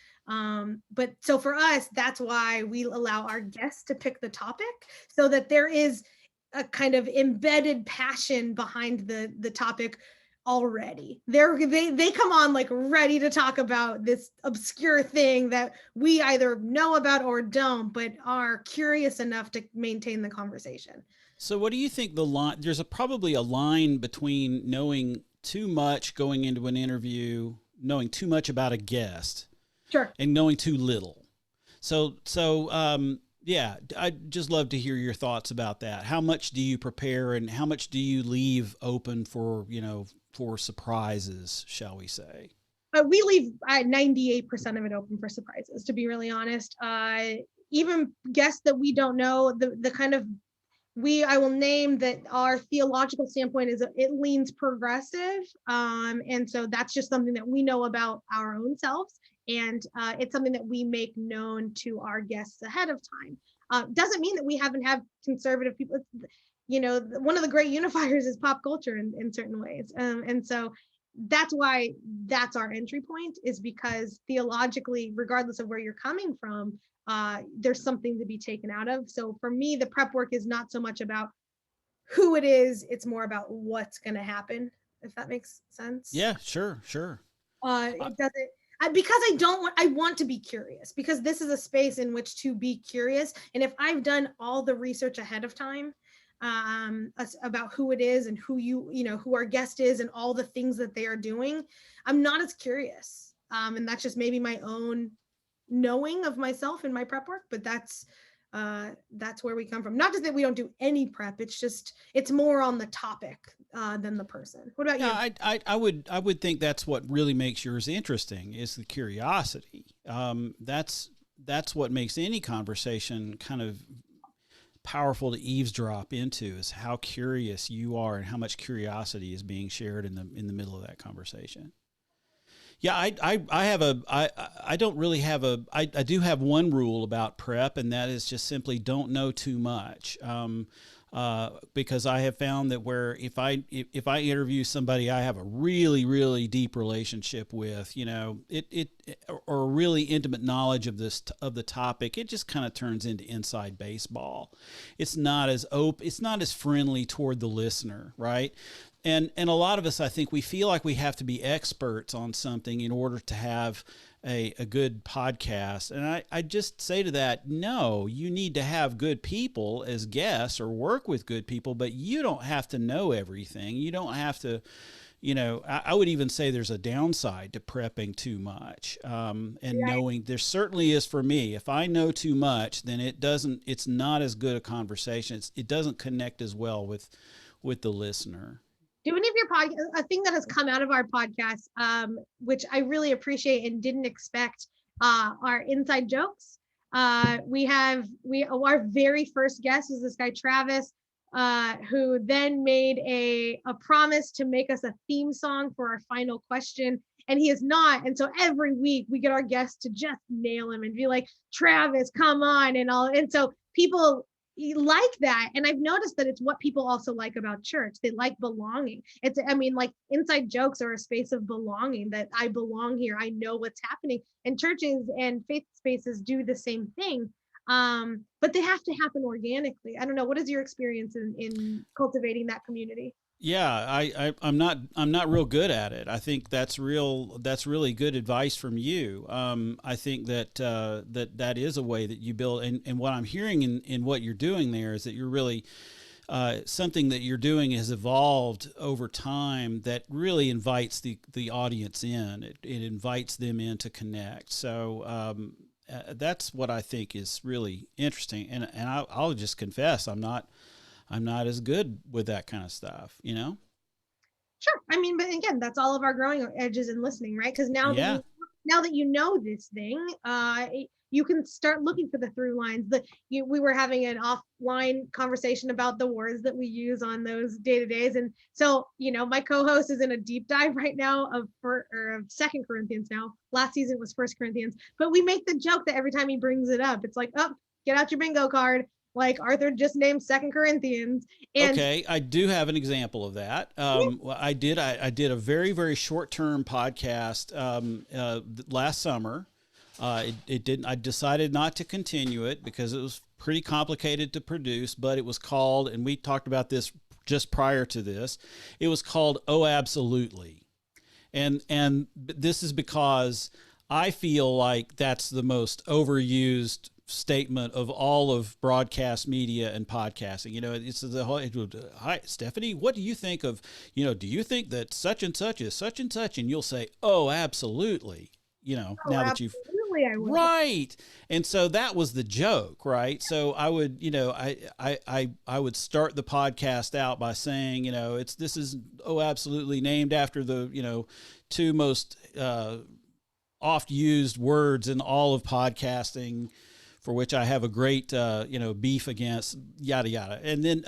But so for us, that's why we allow our guests to pick the topic, so that there is a kind of embedded passion behind the topic already. They come on like ready to talk about this obscure thing that we either know about or don't, but are curious enough to maintain the conversation. So what do you think the line, there's probably a line between knowing too much going into an interview, knowing too much about a guest, sure, and knowing too little. So yeah, I'd just love to hear your thoughts about that. How much do you prepare, and how much do you leave open for, for surprises, shall we say? We leave 98% of it open for surprises, to be really honest. Even guests that we don't know, the kind of, I will name that our theological standpoint is it leans progressive. And so that's just something that we know about our own selves. And it's something that we make known to our guests ahead of time. Doesn't mean that we haven't had conservative people. One of the great unifiers is pop culture in certain ways. And so that's why that's our entry point, is because theologically, regardless of where you're coming from, there's something to be taken out of. So for me, the prep work is not so much about who it is, it's more about what's going to happen, if that makes sense. Yeah, sure. It doesn't, because I want to be curious, because this is a space in which to be curious. And if I've done all the research ahead of time about who it is and who our guest is and all the things that they are doing, I'm not as curious. And that's just maybe my own knowing of myself in my prep work, but that's where we come from. Not just that we don't do any prep, it's more on the topic than the person. What about you? I would think that's what really makes yours interesting, is the curiosity. That's what makes any conversation kind of powerful to eavesdrop into, is how curious you are and how much curiosity is being shared in the middle of that conversation. Yeah, I don't really have I do have one rule about prep, and that is just simply don't know too much. Because I have found that if I interview somebody I have a really, really deep relationship with, or a really intimate knowledge of the topic, it just kind of turns into inside baseball. It's not as it's not as friendly toward the listener, right? And a lot of us, I think, we feel like we have to be experts on something in order to have a good podcast. And I just say to that, no, you need to have good people as guests or work with good people, but you don't have to know everything. You don't have to, I would even say there's a downside to prepping too much, and knowing there certainly is for me. If I know too much, then it's not as good a conversation. It doesn't connect as well with the listener. Do any of your podcast, a thing that has come out of our podcast, which I really appreciate and didn't expect, are inside jokes. Our very first guest is this guy, Travis, who then made a promise to make us a theme song for our final question. And he is not. And so every week we get our guests to just nail him and be like, Travis, come on. And so people like that. And I've noticed that it's what people also like about church. They like belonging. Like inside jokes are a space of belonging, that I belong here. I know what's happening. And churches and faith spaces do the same thing. But they have to happen organically. I don't know. What is your experience in cultivating that community? Yeah, I'm not real good at it. I think that's really good advice from you. I think that is a way that you build, and what I'm hearing in what you're doing there is that you're really something that you're doing has evolved over time that really invites the audience in. It invites them in to connect. So that's what I think is really interesting. And I'll just confess, I'm not as good with that kind of stuff, Sure. But again, that's all of our growing edges in listening, right? Because now that you know this thing, you can start looking for the through lines. We were having an offline conversation about the words that we use on those day-to-days. And so, my co-host is in a deep dive right now of 2 Corinthians now. Last season was 1 Corinthians. But we make the joke that every time he brings it up, it's like, oh, get out your bingo card. Like Arthur just named 2 Corinthians. Okay, I do have an example of that. I did a very, very short-term podcast last summer. I decided not to continue it because it was pretty complicated to produce, but it was called, and we talked about this just prior to this, it was called Oh Absolutely. And this is because I feel like that's the most overused statement of all of broadcast media and podcasting. It's the whole, hi, Stephanie, what do you think of, do you think that such and such is such and such? And you'll say, oh, absolutely. Now that you've right. And so that was the joke, right? So I would, I would start the podcast out by saying, this is oh absolutely named after the, 2 most oft used words in all of podcasting, for which I have a great, beef against, yada, yada. And then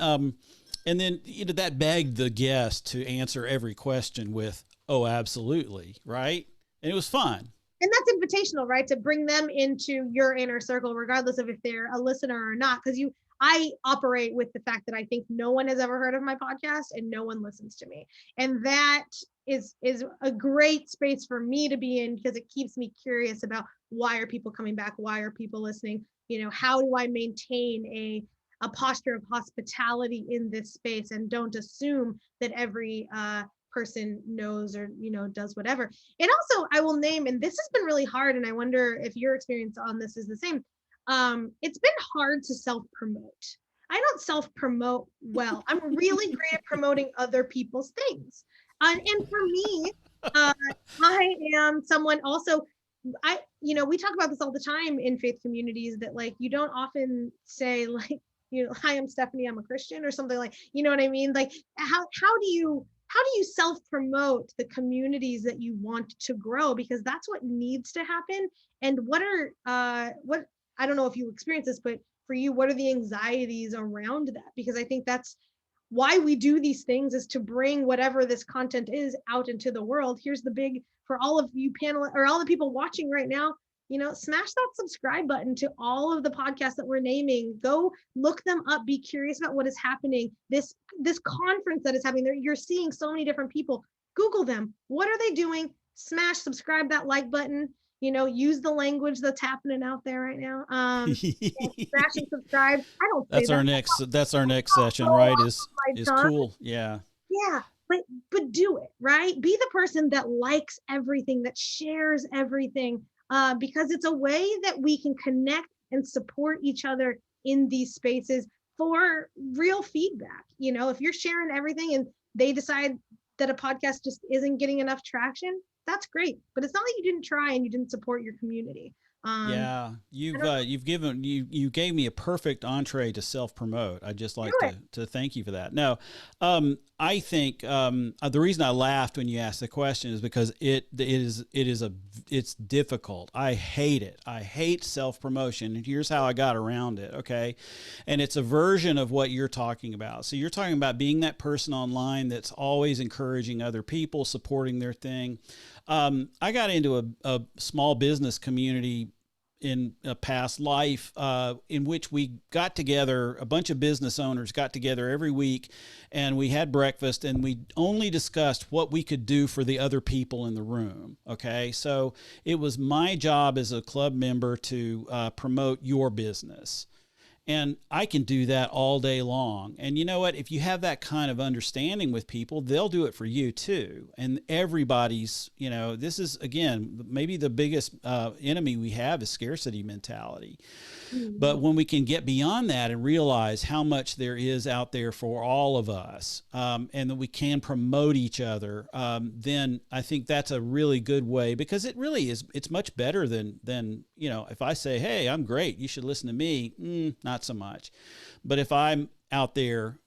that begged the guest to answer every question with, oh, absolutely. Right. And it was fun. And that's invitational, right? To bring them into your inner circle, regardless of if they're a listener or not. Because I operate with the fact that I think no one has ever heard of my podcast and no one listens to me. And that is a great space for me to be in, because it keeps me curious about why are people coming back? Why are people listening? How do I maintain a posture of hospitality in this space and don't assume that every person knows or does whatever. And also I will name, and this has been really hard, and I wonder if your experience on this is the same. It's been hard to self-promote. I don't self-promote well. I'm really great at promoting other people's things. And for me, I am someone also, we talk about this all the time in faith communities, that like, you don't often say like, hi, I'm Stephanie, I'm a Christian, or something like, you know what I mean? Like how do you self-promote the communities that you want to grow? Because that's what needs to happen. And what I don't know if you experience this, but for you, what are the anxieties around that? Because I think that's why we do these things, is to bring whatever this content is out into the world. Here's the big, for all of you panel or all the people watching right now, smash that subscribe button to all of the podcasts that we're naming. Go look them up. Be curious about what is happening. This conference that is happening there, you're seeing so many different people. Google them. What are they doing? Smash subscribe, that like button. Use the language that's happening out there right now. Smash and subscribe. I don't. That's our next session, right? Is cool. Yeah. Yeah. But do it, right? Be the person that likes everything, that shares everything. Because it's a way that we can connect and support each other in these spaces for real feedback. If you're sharing everything and they decide that a podcast just isn't getting enough traction, that's great. But it's not like you didn't try and you didn't support your community. Yeah, you gave me a perfect entree to self-promote. I'd just like to thank you for that. No, I think the reason I laughed when you asked the question is because it's difficult. I hate it. I hate self-promotion. And here's how I got around it. Okay, and it's a version of what you're talking about. So you're talking about being that person online that's always encouraging other people, supporting their thing. I got into a small business community in a past life, in which we got together, a bunch of business owners got together every week, and we had breakfast, and we only discussed what we could do for the other people in the room. Okay. So it was my job as a club member to promote your business. And I can do that all day long. And you know what? If you have that kind of understanding with people, they'll do it for you too. And everybody's, this is, again, maybe the biggest enemy we have is scarcity mentality. But when we can get beyond that and realize how much there is out there for all of us, and that we can promote each other, then I think that's a really good way, because it really is. It's much better than if I say, hey, I'm great, you should listen to me. Not so much. But if I'm out there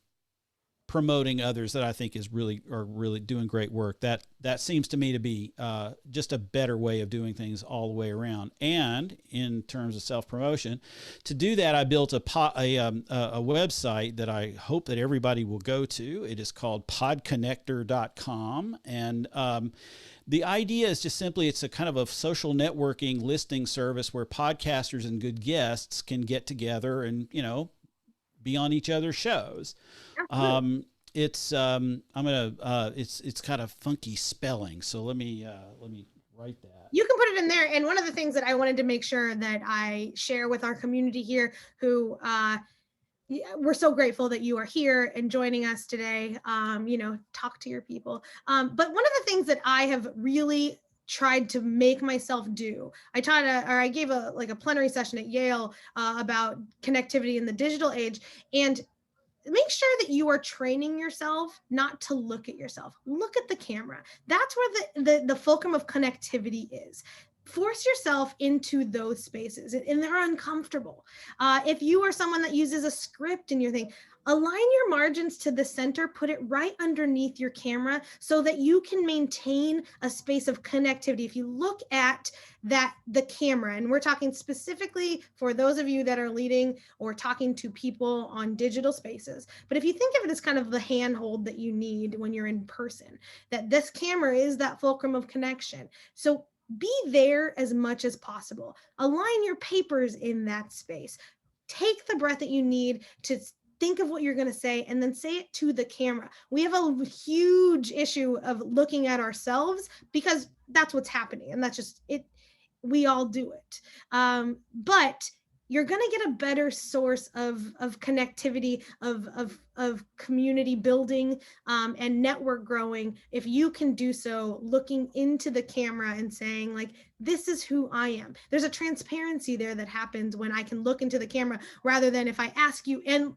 promoting others that I think are really doing great work, that seems to me to be just a better way of doing things all the way around. And in terms of self-promotion, to do that, I built a website that I hope that everybody will go to. It is called podconnector.com. And the idea is just simply, it's a kind of a social networking listing service where podcasters and good guests can get together and, be on each other's shows. It's it's kind of funky spelling. So let me write that. You can put it in there. And one of the things that I wanted to make sure that I share with our community here, who we're so grateful that you are here and joining us today. Talk to your people. But one of the things that I have really tried to make myself do, I gave a plenary session at Yale about connectivity in the digital age, and make sure that you are training yourself not to look at yourself. Look at the camera. That's where the fulcrum of connectivity is. Force yourself into those spaces, and they're uncomfortable. If you are someone that uses a script in your thing, align your margins to the center, put it right underneath your camera so that you can maintain a space of connectivity. If you look at the camera, and we're talking specifically for those of you that are leading or talking to people on digital spaces, but if you think of it as kind of the handhold that you need when you're in person, that this camera is that fulcrum of connection. So be there as much as possible. Align your papers in that space. Take the breath that you need to think of what you're going to say, and then say it to the camera. We have a huge issue of looking at ourselves because that's what's happening. And that's just it. We all do it. But you're going to get a better source of connectivity, of community building, and network growing if you can do so looking into the camera and saying, like, this is who I am. There's a transparency there that happens when I can look into the camera, rather than if I ask you and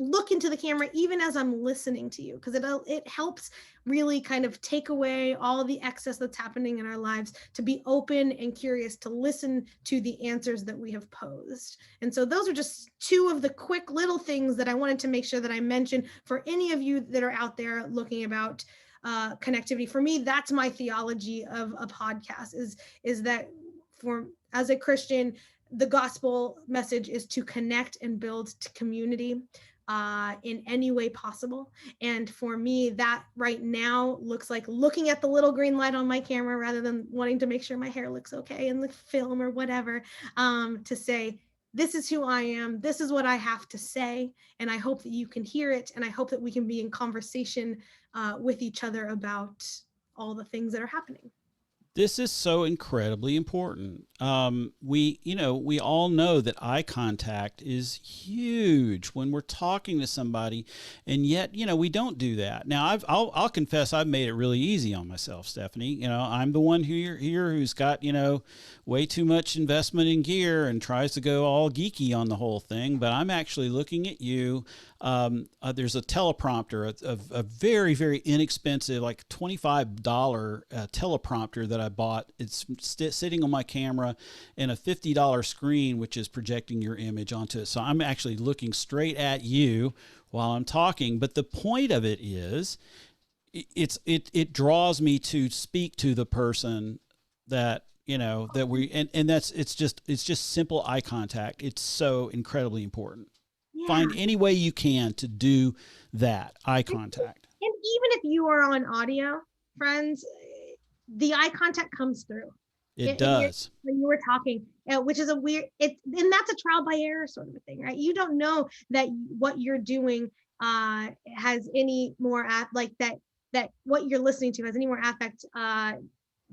look into the camera even as I'm listening to you, because it helps really kind of take away all the excess that's happening in our lives, to be open and curious, to listen to the answers that we have posed. And so those are just two of the quick little things that I wanted to make sure that I mentioned for any of you that are out there looking about connectivity. For me, that's my theology of a podcast, is that as a Christian, the gospel message is to connect and build to community in any way possible. And for me, that right now looks like looking at the little green light on my camera rather than wanting to make sure my hair looks okay in the film or whatever, to say, this is who I am, this is what I have to say, and I hope that you can hear it, and I hope that we can be in conversation with each other about all the things that are happening. This is so incredibly important. We all know that eye contact is huge when we're talking to somebody, and yet, we don't do that. Now, I'll confess I've made it really easy on myself, Stephanie. I'm the one here who's got, way too much investment in gear and tries to go all geeky on the whole thing, but I'm actually looking at you. There's a teleprompter, a very, very inexpensive, like $25 teleprompter that I bought. It's sitting on my camera and a $50 screen, which is projecting your image onto it. So I'm actually looking straight at you while I'm talking. But the point of it is, it draws me to speak to the person that, it's just simple eye contact. It's so incredibly important. Yeah. Find any way you can to do that eye contact. And even if you are on audio, friends, the eye contact comes through. It does. When you were talking, which is and that's a trial by error sort of a thing, right? You don't know that what you're doing has any more that what you're listening to has any more affect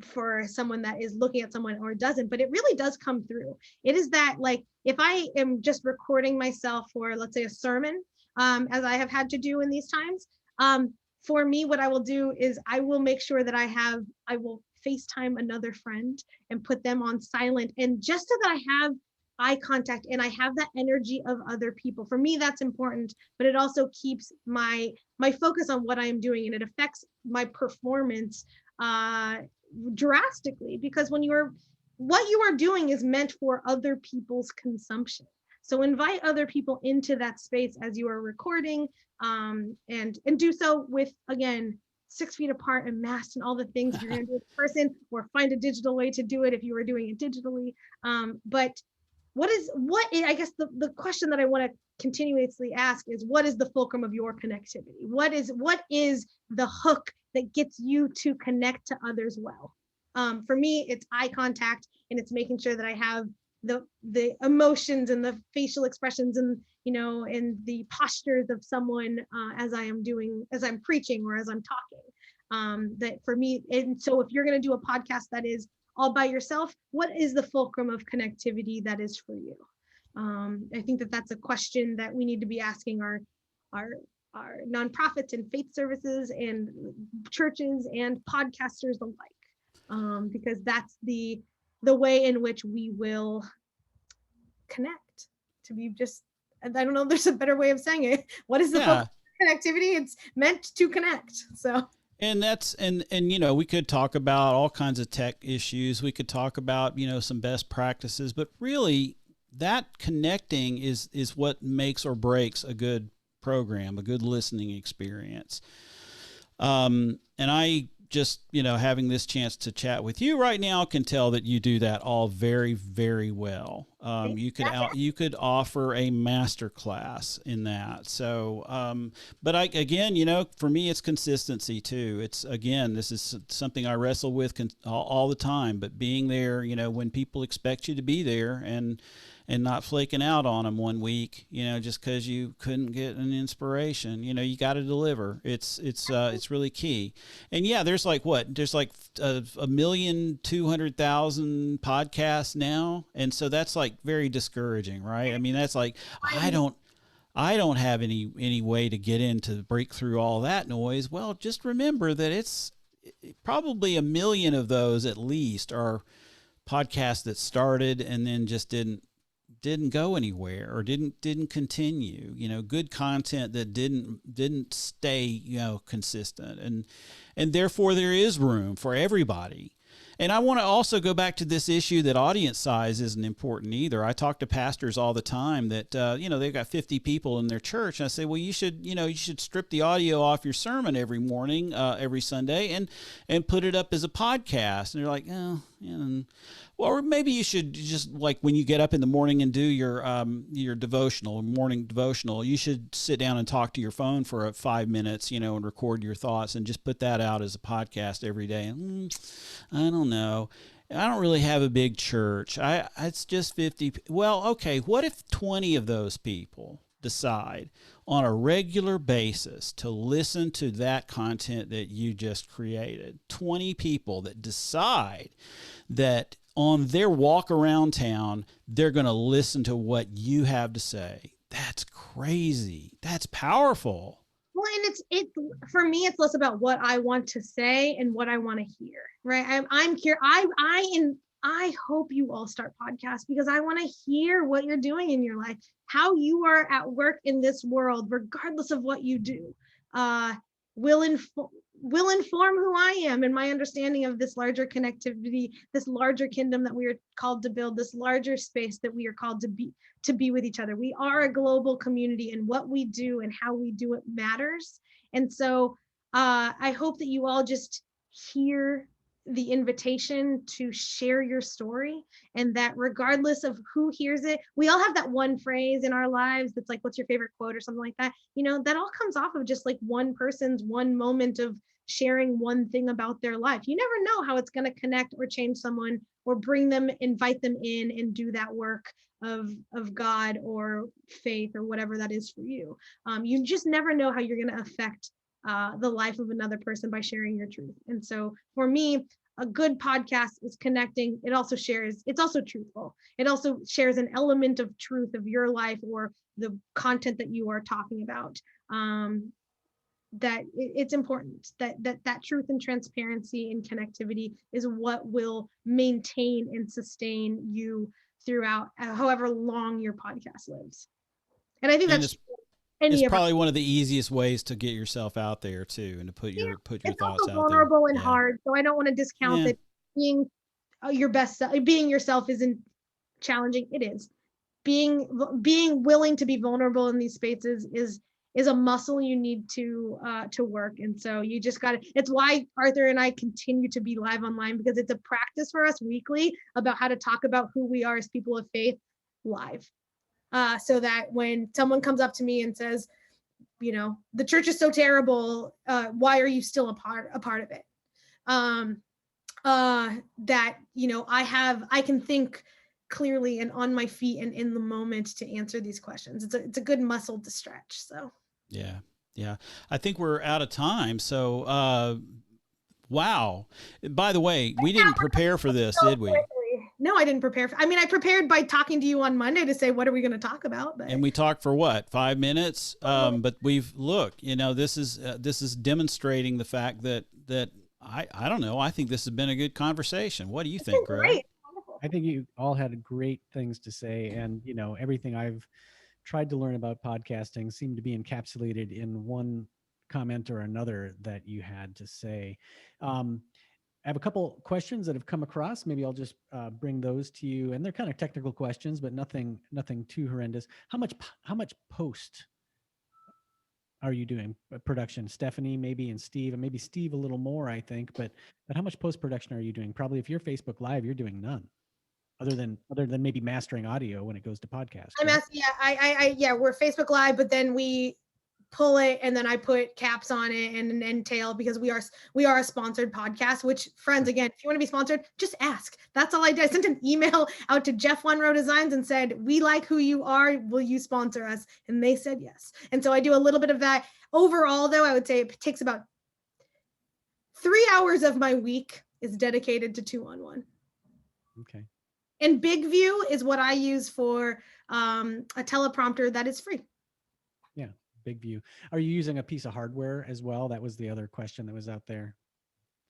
for someone that is looking at someone or doesn't, but it really does come through. It is that, like, if I am just recording myself for, let's say, a sermon, as I have had to do in these times, for me, what I will do is I will make sure that I will FaceTime another friend and put them on silent, and just so that I have eye contact and I have that energy of other people. For me, that's important, but it also keeps my focus on what I am doing, and it affects my performance drastically, because what you are doing is meant for other people's consumption. So invite other people into that space as you are recording, and do so with, again, 6 feet apart and masked and all the things you're going to do in person, or find a digital way to do it if you are doing it digitally. But I guess the question that I want to continuously ask is, what is the fulcrum of your connectivity? What is the hook that gets you to connect to others well? For me, it's eye contact, and it's making sure that I have the emotions and the facial expressions and and the postures of someone as I'm preaching or as I'm talking. That for me, and so if you're going to do a podcast that is all by yourself, what is the fulcrum of connectivity that is for you? I think that's a question that we need to be asking our nonprofits and faith services and churches and podcasters alike, because that's the way in which we will connect. To be just, I don't know if there's a better way of saying it. What is the fulcrum of connectivity? It's meant to connect. So. And that's, and we could talk about all kinds of tech issues. We could talk about, some best practices, but really that connecting is what makes or breaks a good program, a good listening experience. And I just, having this chance to chat with you right now can tell that you do that all very, very well. You could offer a master class in that. So, but again, for me, it's consistency too. This is something I wrestle with all the time, but being there, when people expect you to be there and not flaking out on them one week, just because you couldn't get an inspiration, you got to deliver. It's really key. And there's like 1,200,000 podcasts now. And so that's like very discouraging, right? I mean, that's like, I don't have any way to get in to break through all that noise. Well, just remember that it's probably 1 million of those at least are podcasts that started and then just didn't go anywhere or didn't continue, good content that didn't stay, consistent, and therefore there is room for everybody. And I want to also go back to this issue that audience size isn't important either. I talk to pastors all the time that, they've got 50 people in their church. And I say, well, you should strip the audio off your sermon every morning, every Sunday and put it up as a podcast. And they're like, oh, or maybe you should just, like, when you get up in the morning and do your morning devotional, you should sit down and talk to your phone for 5 minutes, and record your thoughts and just put that out as a podcast every day. I don't know. I don't really have a big church. It's just 50. Well, okay. What if 20 of those people decide on a regular basis to listen to that content that you just created, 20 people that decide that on their walk around town, they're going to listen to what you have to say. That's crazy. That's powerful. Well, and it's for me, it's less about what I want to say and what I want to hear, right? I'm here. I hope you all start podcasts because I want to hear what you're doing in your life, how you are at work in this world, regardless of what you do. Will inform who I am and my understanding of this larger connectivity, this larger kingdom that we are called to build, this larger space that we are called to be with each other. We are a global community, and what we do and how we do it matters. And so I hope that you all just hear the invitation to share your story, and that regardless of who hears it, we all have that one phrase in our lives that's like, what's your favorite quote or something like that. You know, that all comes off of just like one person's one moment of sharing one thing about their life. You never know how it's going to connect or change someone or bring them, invite them in and do that work of God or faith or whatever that is for you. You just never know how you're going to affect the life of another person by sharing your truth. And so for me, a good podcast is connecting. It also shares, it's also truthful. It also shares an element of truth of your life or the content that you are talking about. That it's important that truth and transparency and connectivity is what will maintain and sustain you throughout however long your podcast lives. And I think that's it's probably one of the easiest ways to get yourself out there too, and to put your thoughts out there. It's vulnerable and hard, so I don't want to discount that being your best, being yourself isn't challenging. It is. Being willing to be vulnerable in these spaces is a muscle you need to work. And so you just got to, it's why Arthur and I continue to be live online, because it's a practice for us weekly about how to talk about who we are as people of faith live. So that when someone comes up to me and says, you know, the church is so terrible, why are you still a part of it? That, you know, I can think clearly and on my feet and in the moment to answer these questions. It's a good muscle to stretch. So yeah, I think we're out of time. So wow. By the way, we didn't prepare for this, did we? No, I didn't prepare. I prepared by talking to you on Monday to say, what are we going to talk about? But... And we talked for what, 5 minutes? But you know, this is demonstrating the fact that I don't know. I think this has been a good conversation. What do you think, Greg? Great. I think you all had great things to say, and you know, everything I've tried to learn about podcasting seemed to be encapsulated in one comment or another that you had to say. I have a couple questions that have come across. Maybe I'll just bring those to you, and they're kind of technical questions, but nothing too horrendous. How much post are you doing production? Stephanie, maybe, and Steve, and maybe Steve a little more, I think. But how much post production are you doing? Probably, if you're Facebook Live, you're doing none, other than maybe mastering audio when it goes to podcast. We're Facebook Live, but then we pull it and then I put caps on it and tail, because we are a sponsored podcast, which, friends, again, if you want to be sponsored, just ask. That's all I did. I sent an email out to Jeff One Row Designs and said, we like who you are, will you sponsor us? And they said yes. And so I do a little bit of that. Overall, though, I would say it takes about 3 hours of my week is dedicated to 2-on-1. Okay. And Big View is what I use for a teleprompter that is free. Yeah, Big View. Are you using a piece of hardware as well? That was the other question that was out there.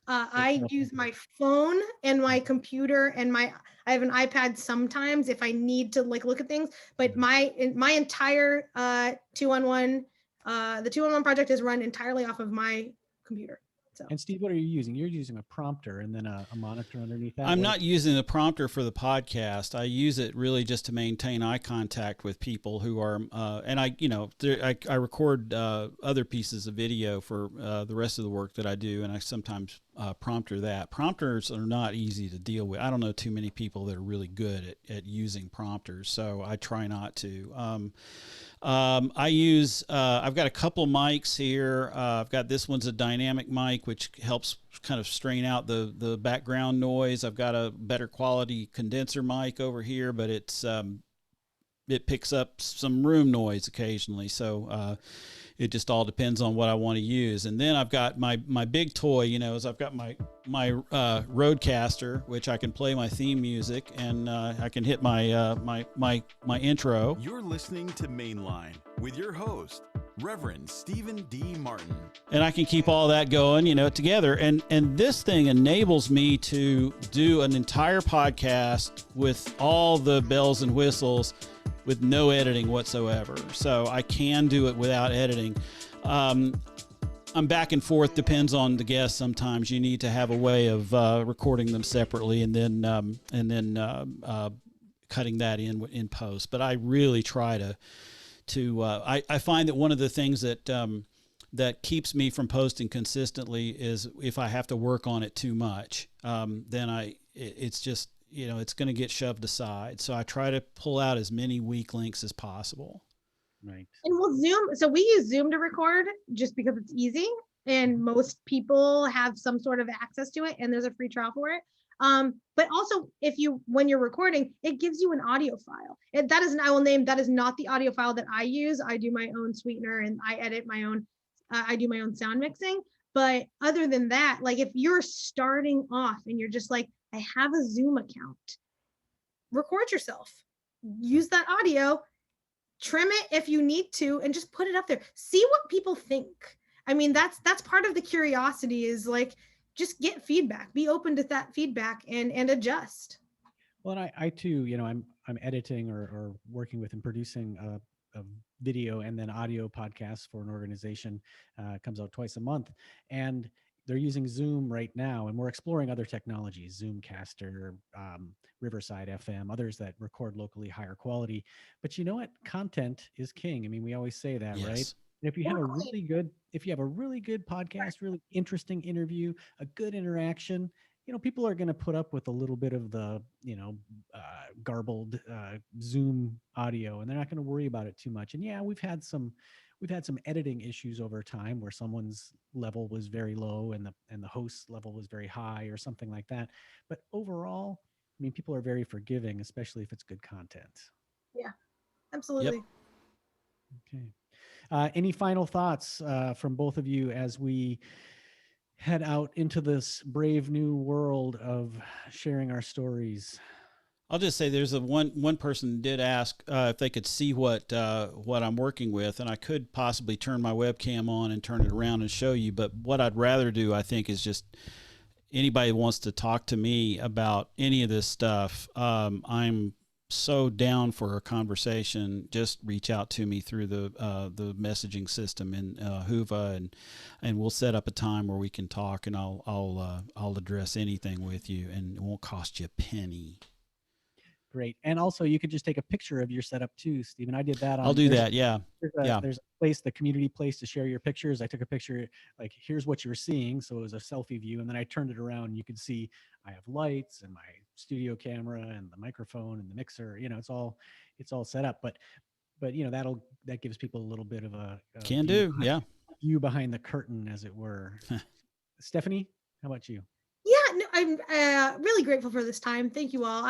I use my phone and my computer and I have an iPad sometimes if I need to look at things, but my entire 2-on-1, the 2-on-1 project is run entirely off of my computer. So. And Steve, what are you using? You're using a prompter and then a monitor underneath that. I'm not using the prompter for the podcast. I use it really just to maintain eye contact with people who are, and I record other pieces of video for the rest of the work that I do, and I sometimes prompter that. Prompters are not easy to deal with. I don't know too many people that are really good at using prompters, so I try not to. I use, I've got a couple mics here. I've got, this one's a dynamic mic, which helps kind of strain out the background noise. I've got a better quality condenser mic over here, but it's, it picks up some room noise occasionally. So it just all depends on what I want to use. And then I've got my big toy, is I've got my Roadcaster, which I can play my theme music, and I can hit my my intro. You're listening to Mainline with your host, Reverend Stephen D. Martin. And I can keep all that going, together. And this thing enables me to do an entire podcast with all the bells and whistles with no editing whatsoever. So I can do it without editing. I'm back and forth, depends on the guest. Sometimes you need to have a way of recording them separately and then cutting that in post. But I really try to I find that one of the things that keeps me from posting consistently is if I have to work on it too much, then it's just, it's going to get shoved aside. So I try to pull out as many weak links as possible. Right. And we'll Zoom. So we use Zoom to record just because it's easy and most people have some sort of access to it and there's a free trial for it. But also when you're recording, it gives you an audio file. That is not the audio file that I use. I do my own sweetener and I edit my own, I do my own sound mixing. But other than that, like if you're starting off and you're just like, I have a Zoom account, record yourself, use that audio, trim it if you need to, and just put it up there. See what people think. I mean, that's part of the curiosity is like, just get feedback, be open to that feedback and adjust. Well, and I too, I'm editing or working with and producing a video and then audio podcast for an organization. Comes out twice a month, and they're using Zoom right now, and we're exploring other technologies, Zoomcaster, Riverside FM, others that record locally higher quality. But you know what? Content is king. I mean, we always say that, Yes. right? And if you have a really good podcast, really interesting interview, a good interaction, people are going to put up with a little bit of the, garbled Zoom audio, and they're not going to worry about it too much. And yeah, we've had some editing issues over time where someone's level was very low and the host's level was very high or something like that. But overall, I mean, people are very forgiving, especially if it's good content. Yeah, absolutely. Yep. Okay. Any final thoughts from both of you as we head out into this brave new world of sharing our stories? I'll just say there's one person did ask if they could see what I'm working with, and I could possibly turn my webcam on and turn it around and show you. But what I'd rather do, I think, is just anybody who wants to talk to me about any of this stuff. I'm so down for a conversation. Just reach out to me through the messaging system in Whova, and we'll set up a time where we can talk, and I'll address anything with you, and it won't cost you a penny. Great. And also you could just take a picture of your setup too, Stephen. I did that. I'll do that. Yeah. There's a place, the community place to share your pictures. I took a picture, like, here's what you were seeing. So it was a selfie view. And then I turned it around and you could see I have lights and my studio camera and the microphone and the mixer, it's all set up. But that gives people a little bit of a view behind the curtain, as it were. Stephanie, how about you? Yeah, no, I'm really grateful for this time. Thank you all.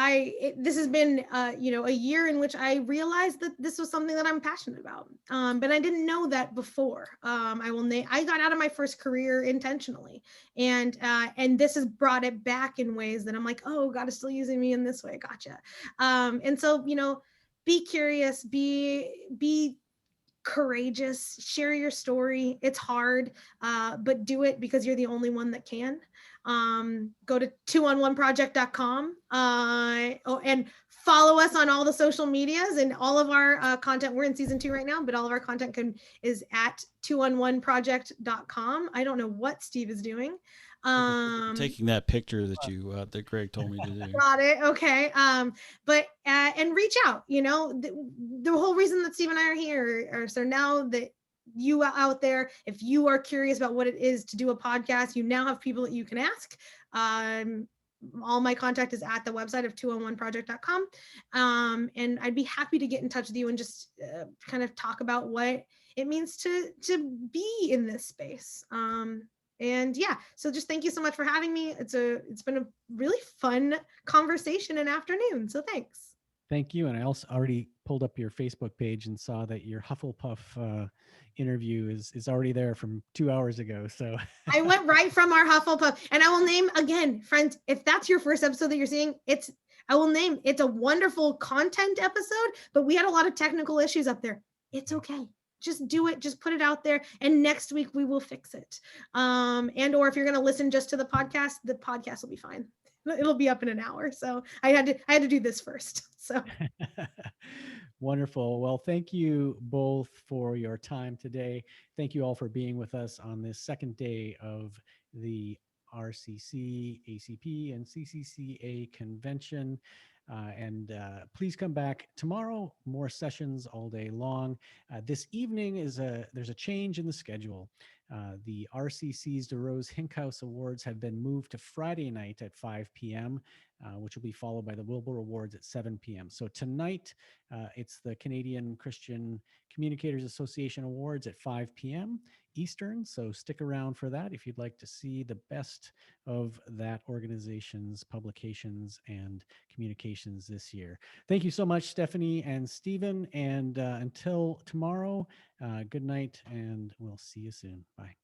This has been, a year in which I realized that this was something that I'm passionate about. But I didn't know that before. I got out of my first career intentionally, and this has brought it back in ways that I'm like, oh, God is still using me in this way. Gotcha. And so, be curious, be courageous, share your story. It's hard, but do it because you're the only one that can. Go to 2on1project.com and follow us on all the social medias and all of our content. We're in season 2 right now, but all of our content is at 2on1project.com. I don't know what Steve is doing. Taking that picture that that Greg told me to do. Got it. Okay. But and reach out. The whole reason that Steve and I are here are so now that you out there, if you are curious about what it is to do a podcast, you now have people that you can ask. All my contact is at the website of 2on1project.com. And I'd be happy to get in touch with you and just kind of talk about what it means to be in this space. And yeah, so just thank you so much for having me. It's been a really fun conversation and afternoon. So thanks. Thank you. And I also already pulled up your Facebook page and saw that your Hufflepuff interview is already there from 2 hours ago. So I went right from our Hufflepuff, and I will name again, friends, if that's your first episode that you're seeing, it's a wonderful content episode, but we had a lot of technical issues up there. It's okay. Just do it. Just put it out there. And next week we will fix it. Or if you're going to listen just to the podcast will be fine. It'll be up in an hour. So I had to do this first. So wonderful. Well, thank you both for your time today. Thank you all for being with us on this second day of the RCC, ACP, and CCCA convention. Please come back tomorrow. More sessions all day long. This evening there's a change in the schedule. The RCC's DeRose Hinkhouse Awards have been moved to Friday night at 5 p.m., which will be followed by the Wilbur Awards at 7 p.m. So tonight, it's the Canadian Christian Communicators Association Awards at 5 p.m. Eastern. So stick around for that if you'd like to see the best of that organization's publications and communications this year. Thank you so much, Stephanie and Stephen. And until tomorrow, good night, and we'll see you soon. Bye.